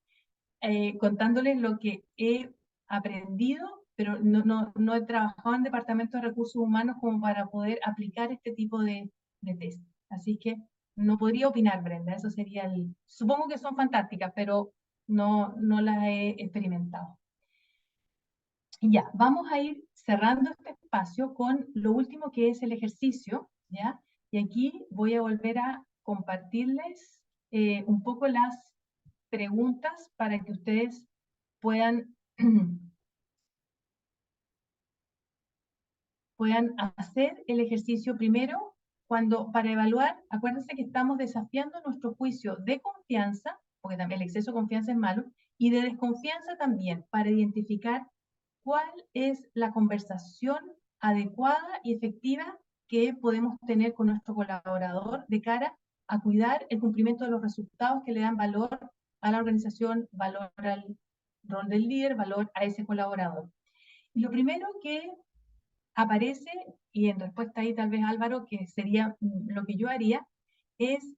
contándoles lo que he aprendido, pero no he trabajado en departamentos de recursos humanos como para poder aplicar este tipo de test. Así que no podría opinar, Brenda, eso sería Supongo que son fantásticas, pero no las he experimentado. Y ya, vamos a ir cerrando este espacio con lo último que es el ejercicio, ¿ya? Y aquí voy a volver a compartirles un poco las preguntas para que ustedes puedan, puedan hacer el ejercicio primero para evaluar. Acuérdense que estamos desafiando nuestro juicio de confianza, porque también el exceso de confianza es malo, y de desconfianza también, para identificar cuál es la conversación adecuada y efectiva que podemos tener con nuestro colaborador de cara a cuidar el cumplimiento de los resultados que le dan valor a la organización, valor al rol del líder, valor a ese colaborador. Y lo primero que aparece, y en respuesta ahí tal vez Álvaro, que sería lo que yo haría, es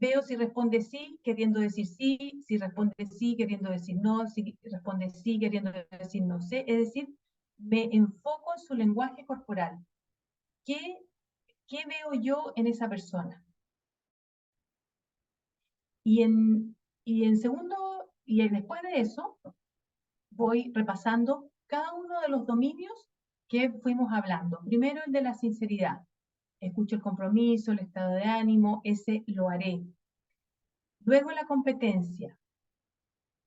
veo si responde sí, queriendo decir sí, si responde sí, queriendo decir no, si responde sí, queriendo decir no sé, es decir, me enfoco en su lenguaje corporal. ¿Qué veo yo en esa persona? Y después de eso, voy repasando cada uno de los dominios que fuimos hablando. Primero el de la sinceridad. Escucho el compromiso, el estado de ánimo, ese lo haré. Luego la competencia.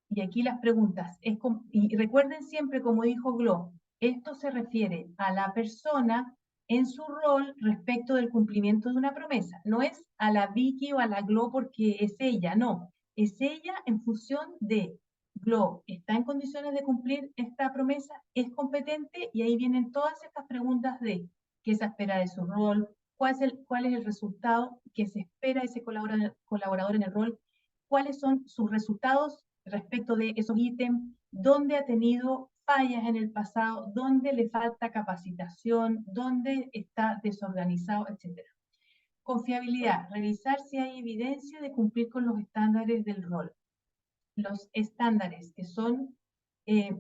Y aquí las preguntas. Y recuerden siempre, como dijo Glo, esto se refiere a la persona en su rol respecto del cumplimiento de una promesa. No es a la Vicky o a la Glo porque es ella, no. Es ella en función de Glo. ¿Está en condiciones de cumplir esta promesa? ¿Es competente? Y ahí vienen todas estas preguntas de qué se espera de su rol, cuál es el resultado que se espera de ese colaborador en el rol, cuáles son sus resultados respecto de esos ítems, dónde ha tenido fallas en el pasado, dónde le falta capacitación, dónde está desorganizado, etc. Confiabilidad, revisar si hay evidencia de cumplir con los estándares del rol. Los estándares que son, que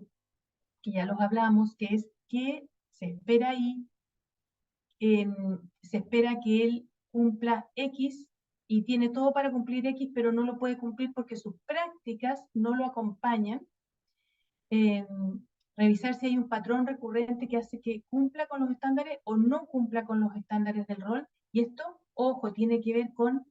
ya los hablamos, que es que se espera ahí, se espera que él cumpla X y tiene todo para cumplir X, pero no lo puede cumplir porque sus prácticas no lo acompañan. Revisar si hay un patrón recurrente que hace que cumpla con los estándares o no cumpla con los estándares del rol. Y esto, ojo, tiene que ver con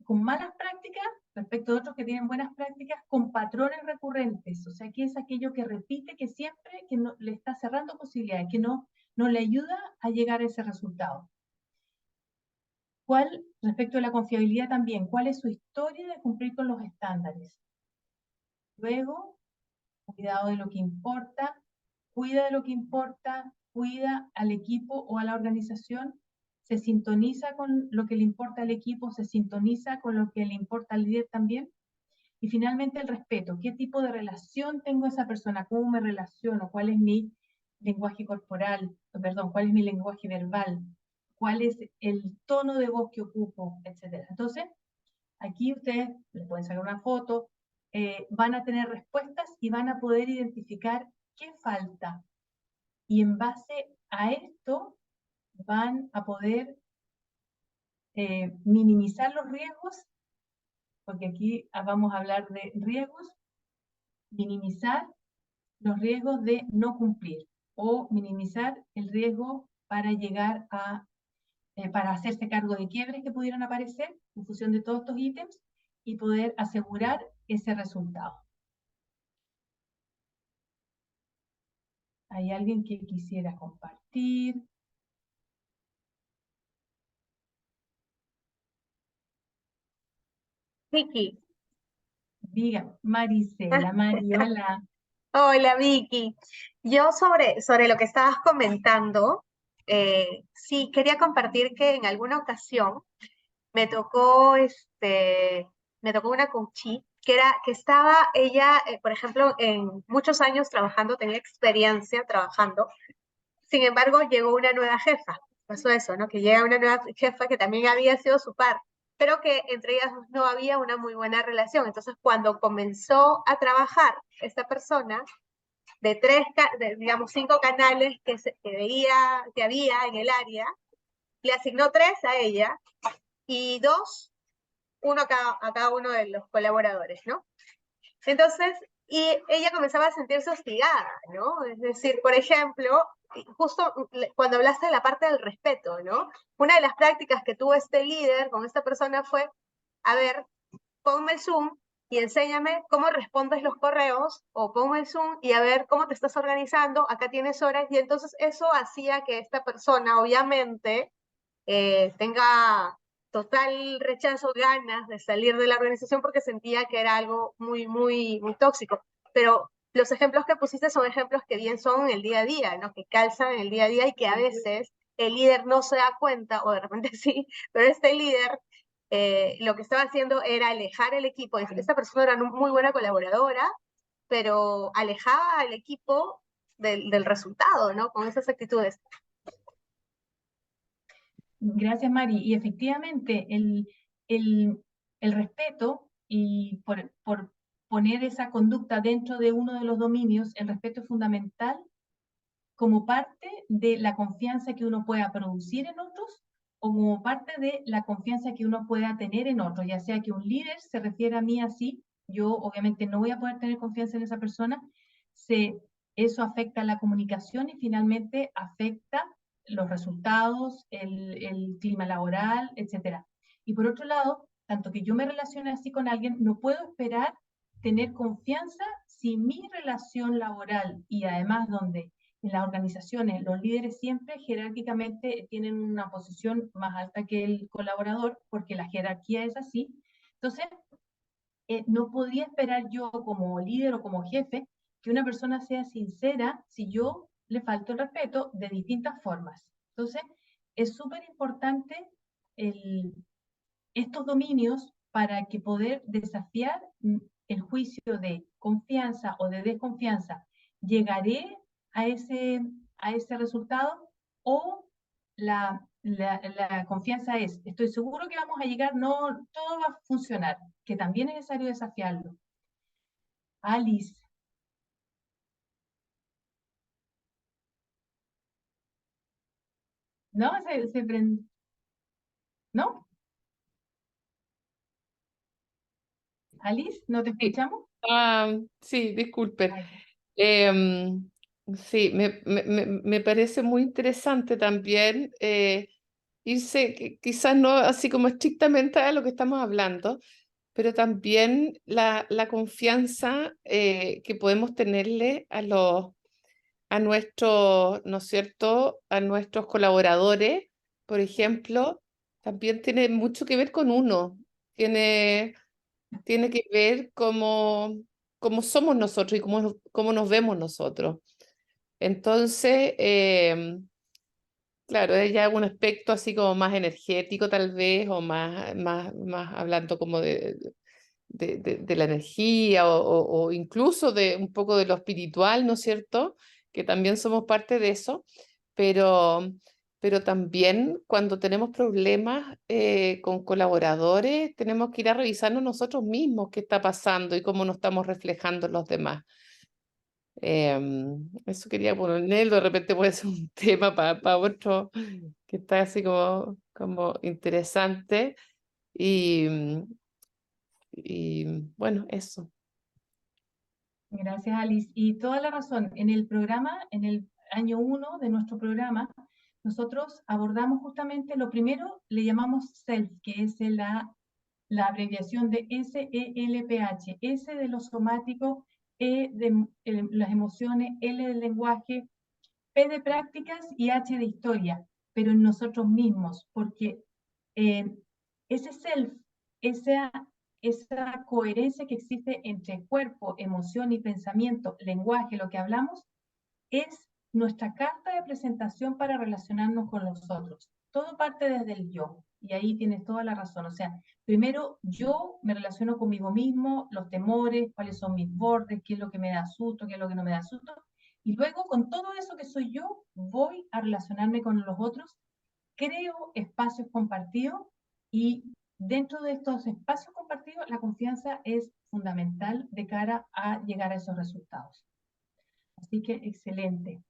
malas prácticas respecto a otros que tienen buenas prácticas, con patrones recurrentes. O sea, que es aquello que repite, que siempre que no, le está cerrando posibilidades, que no le ayuda a llegar a ese resultado. Respecto a la confiabilidad también, ¿cuál es su historia de cumplir con los estándares? Luego, cuidado de lo que importa, cuida de lo que importa, cuida al equipo o a la organización, se sintoniza con lo que le importa al equipo, se sintoniza con lo que le importa al líder también. Y finalmente el respeto, ¿qué tipo de relación tengo a esa persona? ¿Cómo me relaciono? ¿Cuál es mi lenguaje corporal? Perdón, ¿cuál es mi lenguaje verbal? ¿Cuál es el tono de voz que ocupo? Etcétera. Entonces, Aquí ustedes les pueden sacar una foto, van a tener respuestas y van a poder identificar qué falta. Y en base a esto van a poder minimizar los riesgos, porque aquí vamos a hablar de riesgos, minimizar los riesgos de no cumplir o minimizar el riesgo para llegar a, para hacerse cargo de quiebres que pudieran aparecer en función de todos estos ítems y poder asegurar ese resultado. ¿Hay alguien que quisiera compartir? Vicky. Diga, Marisela, Mariola. Hola Vicky. Yo sobre lo que estabas comentando, sí, quería compartir que en alguna ocasión me tocó, me tocó una coachee que estaba ella, por ejemplo, en muchos años trabajando, tenía experiencia trabajando. Sin embargo, llegó una nueva jefa. Pasó eso, ¿no? Que llega una nueva jefa que también había sido su par, pero que entre ellas no había una muy buena relación. Entonces, cuando comenzó a trabajar esta persona, digamos, 5 canales que veía que había en el área, le asignó 3 a ella y 2, uno a cada uno de los colaboradores, ¿no? Entonces, y ella comenzaba a sentirse hostigada, ¿no? Es decir, por ejemplo, justo cuando hablaste de la parte del respeto, ¿no? Una de las prácticas que tuvo este líder con esta persona fue, a ver, ponme el Zoom y enséñame cómo respondes los correos, o ponme el Zoom y a ver cómo te estás organizando, acá tienes horas, y entonces eso hacía que esta persona, obviamente, tenga total rechazo, ganas de salir de la organización porque sentía que era algo muy, muy, muy tóxico. Pero los ejemplos que pusiste son ejemplos que bien son en el día a día, ¿no? Que calzan en el día a día y que a veces el líder no se da cuenta, o de repente sí, pero este líder lo que estaba haciendo era alejar el equipo. Esta persona era una muy buena colaboradora, pero alejaba al equipo del resultado, ¿no? Con esas actitudes. Gracias, Mari. Y efectivamente, el respeto y por poner esa conducta dentro de uno de los dominios, el respeto es fundamental como parte de la confianza que uno pueda producir en otros o como parte de la confianza que uno pueda tener en otros, ya sea que un líder se refiere a mí así, yo obviamente no voy a poder tener confianza en esa persona, eso afecta la comunicación y finalmente afecta los resultados, el clima laboral, etc. Y por otro lado, tanto que yo me relacione así con alguien, no puedo esperar tener confianza si mi relación laboral y además donde en las organizaciones los líderes siempre jerárquicamente tienen una posición más alta que el colaborador porque la jerarquía es así. Entonces, no podría esperar yo como líder o como jefe que una persona sea sincera si yo le falto el respeto de distintas formas. Entonces, es súper importante estos dominios para que poder desafiar el juicio de confianza o de desconfianza. ¿Llegaré a ese resultado? O la confianza es, estoy seguro que vamos a llegar, no, todo va a funcionar, que también es necesario desafiarlo. Alice. ¿No? ¿Se prende? ¿No? Alice, ¿no te escuchamos? Sí, disculpen. Ay, Sí, me parece muy interesante también irse, quizás no así como estrictamente a lo que estamos hablando, pero también la confianza que podemos tenerle a nuestros, ¿no es cierto?, a nuestros colaboradores, por ejemplo, también tiene mucho que ver con uno, tiene que ver cómo somos nosotros y cómo nos vemos nosotros. Entonces, claro, es ya un aspecto así como más energético tal vez, o más hablando como de la energía o incluso de un poco de lo espiritual, ¿no es cierto? Que también somos parte de eso, pero pero también cuando tenemos problemas con colaboradores, tenemos que ir a revisarnos nosotros mismos qué está pasando y cómo nos estamos reflejando en los demás. Eso quería ponerlo, de repente puede ser un tema para otro que está así como interesante. Y bueno, eso. Gracias, Alice. Y toda la razón. En el programa, en el año 1 de nuestro programa, nosotros abordamos justamente lo primero, le llamamos SELF, que es la abreviación de SELPH. S de lo somático, E de las emociones, L del lenguaje, P de prácticas y H de historia, pero en nosotros mismos, porque ese self, esa coherencia que existe entre cuerpo, emoción y pensamiento, lenguaje, lo que hablamos, es nuestra carta de presentación para relacionarnos con los otros. Todo parte desde el yo, y ahí tienes toda la razón. O sea, primero yo me relaciono conmigo mismo, los temores, cuáles son mis bordes, qué es lo que me da susto, qué es lo que no me da susto, y luego con todo eso que soy yo, voy a relacionarme con los otros, creo espacios compartidos, y dentro de estos espacios compartidos, la confianza es fundamental de cara a llegar a esos resultados. Así que excelente.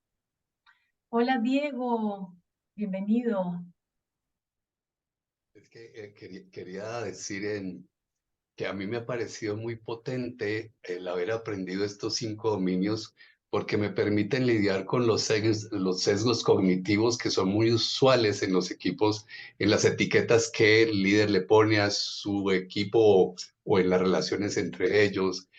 Hola Diego, bienvenido. Es que quería decir que a mí me ha parecido muy potente el haber aprendido estos 5 dominios porque me permiten lidiar con los sesgos cognitivos que son muy usuales en los equipos, en las etiquetas que el líder le pone a su equipo o en las relaciones entre ellos.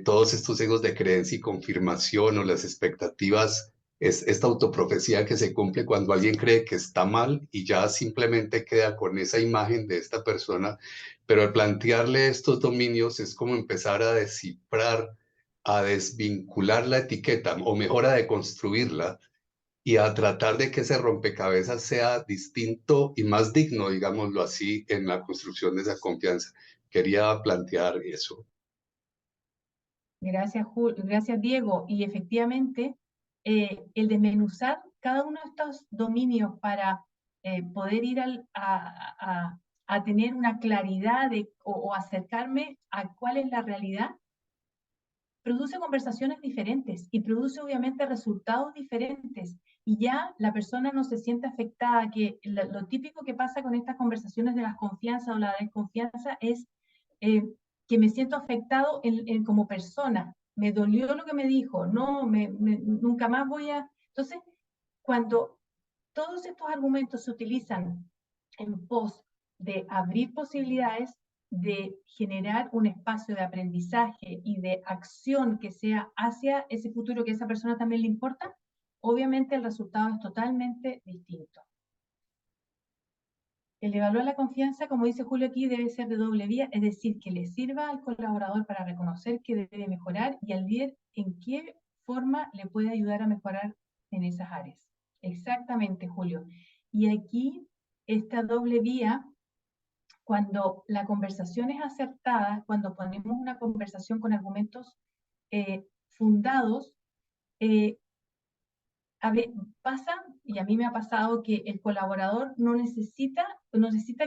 Todos estos sesgos de creencia y confirmación o las expectativas, es esta autoprofecía que se cumple cuando alguien cree que está mal y ya simplemente queda con esa imagen de esta persona, pero al plantearle estos dominios es como empezar a descifrar, a desvincular la etiqueta, o mejor a deconstruirla, y a tratar de que ese rompecabezas sea distinto y más digno, digámoslo así, en la construcción de esa confianza. Quería plantear eso. Gracias, gracias Diego. Y efectivamente, el desmenuzar cada uno de estos dominios para poder ir a tener una claridad o acercarme a cuál es la realidad, produce conversaciones diferentes y produce obviamente resultados diferentes. Y ya la persona no se siente afectada, que lo típico que pasa con estas conversaciones de las confianzas o la desconfianza es que me siento afectado como persona. Me dolió lo que me dijo, no, nunca más voy a... Entonces, cuando todos estos argumentos se utilizan en pos de abrir posibilidades, de generar un espacio de aprendizaje y de acción que sea hacia ese futuro que a esa persona también le importa, obviamente el resultado es totalmente distinto. El evaluar la confianza, como dice Julio aquí, debe ser de doble vía, es decir, que le sirva al colaborador para reconocer que debe mejorar y al líder en qué forma le puede ayudar a mejorar en esas áreas. Exactamente, Julio. Y aquí, esta doble vía, cuando la conversación es acertada, cuando ponemos una conversación con argumentos fundados, pasa, y a mí me ha pasado, que el colaborador no necesita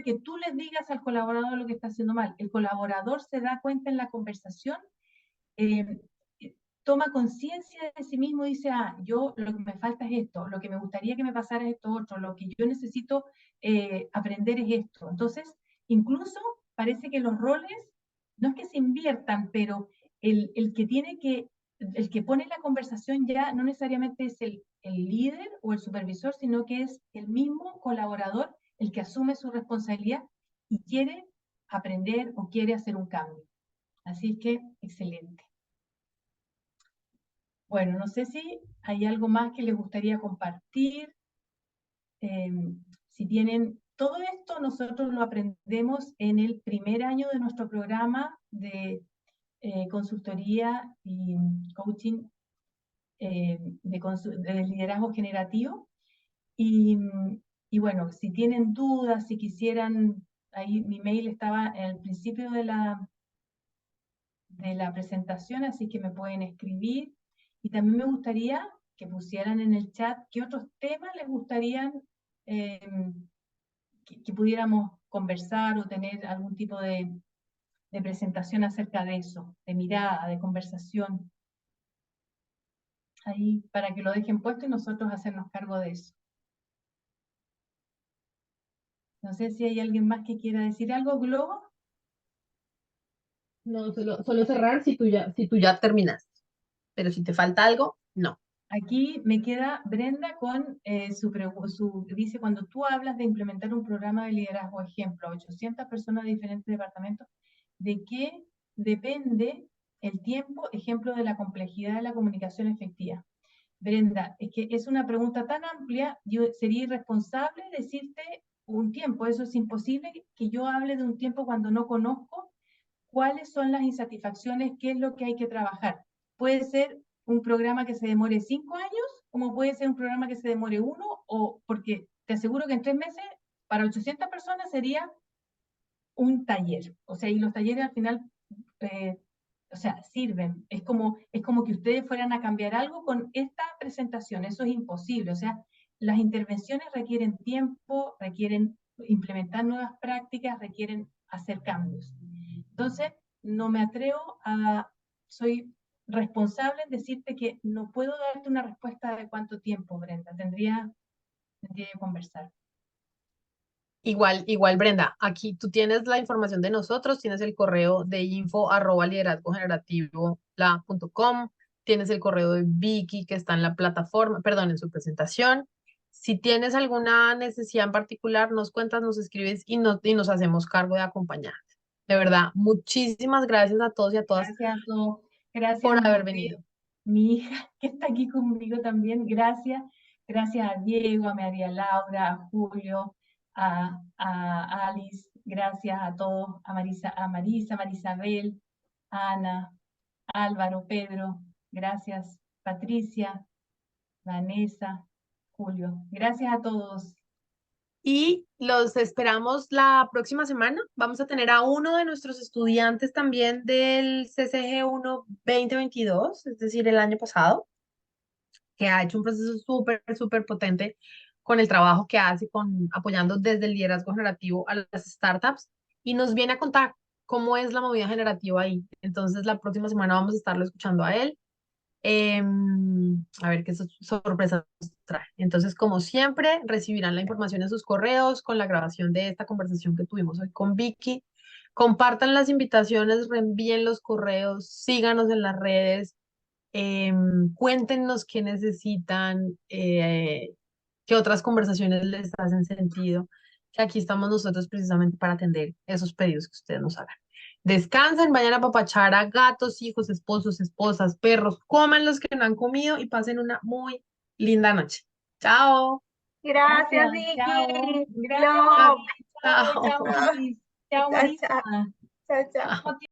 que tú le digas al colaborador lo que está haciendo mal. El colaborador se da cuenta en la conversación, toma conciencia de sí mismo y dice, yo lo que me falta es esto, lo que me gustaría que me pasara es esto otro, lo que yo necesito aprender es esto. Entonces, incluso parece que los roles, no es que se inviertan, pero el que pone la conversación ya no necesariamente es el líder o el supervisor, sino que es el mismo colaborador el que asume su responsabilidad y quiere aprender o quiere hacer un cambio. Así es que, excelente. Bueno, no sé si hay algo más que les gustaría compartir. Si tienen todo esto, nosotros lo aprendemos en el primer año de nuestro programa de consultoría y coaching de liderazgo generativo. Y bueno, si tienen dudas, si quisieran, ahí mi mail estaba en el principio de la presentación, así que me pueden escribir. Y también me gustaría que pusieran en el chat qué otros temas les gustarían que pudiéramos conversar o tener algún tipo de presentación acerca de eso, de mirada, de conversación, ahí para que lo dejen puesto y nosotros hacernos cargo de eso. No sé si hay alguien más que quiera decir algo, Globo. No, solo cerrar si tú ya terminaste. Pero si te falta algo, no. Aquí me queda Brenda con dice, cuando tú hablas de implementar un programa de liderazgo, ejemplo, 800 personas de diferentes departamentos, ¿de qué depende el tiempo, ejemplo, de la complejidad de la comunicación efectiva? Brenda, es que es una pregunta tan amplia, yo sería irresponsable decirte un tiempo, eso es imposible que yo hable de un tiempo cuando no conozco cuáles son las insatisfacciones, qué es lo que hay que trabajar. Puede ser un programa que se demore 5 años, como puede ser un programa que se demore 1, o porque te aseguro que en 3 meses, para 800 personas sería un taller. O sea, y los talleres al final, o sea, sirven. Es como que ustedes fueran a cambiar algo con esta presentación. Eso es imposible. O sea, las intervenciones requieren tiempo, requieren implementar nuevas prácticas, requieren hacer cambios. Entonces, no me atrevo soy responsable en decirte que no puedo darte una respuesta de cuánto tiempo, Brenda. Tendría que conversar. Igual, Brenda, aquí tú tienes la información de nosotros, tienes el correo de info@liderazgogenerativo.com, tienes el correo de Vicky que está en la plataforma, perdón, en su presentación. Si tienes alguna necesidad en particular, nos cuentas, nos escribes y nos hacemos cargo de acompañarte. De verdad, muchísimas gracias a todos y a todas Gracias a todos. Gracias por a haber venido. mi hija, que está aquí conmigo también. Gracias. Gracias a Diego, a María Laura, a Julio, a Alice. Gracias a todos, a Marisa, Marisabel, Ana, Álvaro, Pedro. Gracias, Patricia, Vanessa, Julio. Gracias a todos. Y los esperamos la próxima semana. Vamos a tener a uno de nuestros estudiantes también del CCG1 2022, es decir, el año pasado, que ha hecho un proceso súper potente con el trabajo que hace apoyando desde el liderazgo generativo a las startups y nos viene a contar cómo es la movida generativa ahí. Entonces, la próxima semana vamos a estarlo escuchando a él. A ver qué sorpresas nos trae. Entonces, como siempre, recibirán la información en sus correos con la grabación de esta conversación que tuvimos hoy con Vicky. Compartan las invitaciones, reenvíen los correos, síganos en las redes, cuéntenos qué necesitan, qué otras conversaciones les hacen sentido, que aquí estamos nosotros precisamente para atender esos pedidos que ustedes nos hagan. Descansen, vayan a papachar a gatos, hijos, esposos, esposas, perros, coman los que no han comido y pasen una muy linda noche. Chao. Gracias, Chao. Vicky. Gracias, Glo. Mari. Chao, Chao. Alice. Chao, Chao, chao. Marisa. Chao, chao. Chao.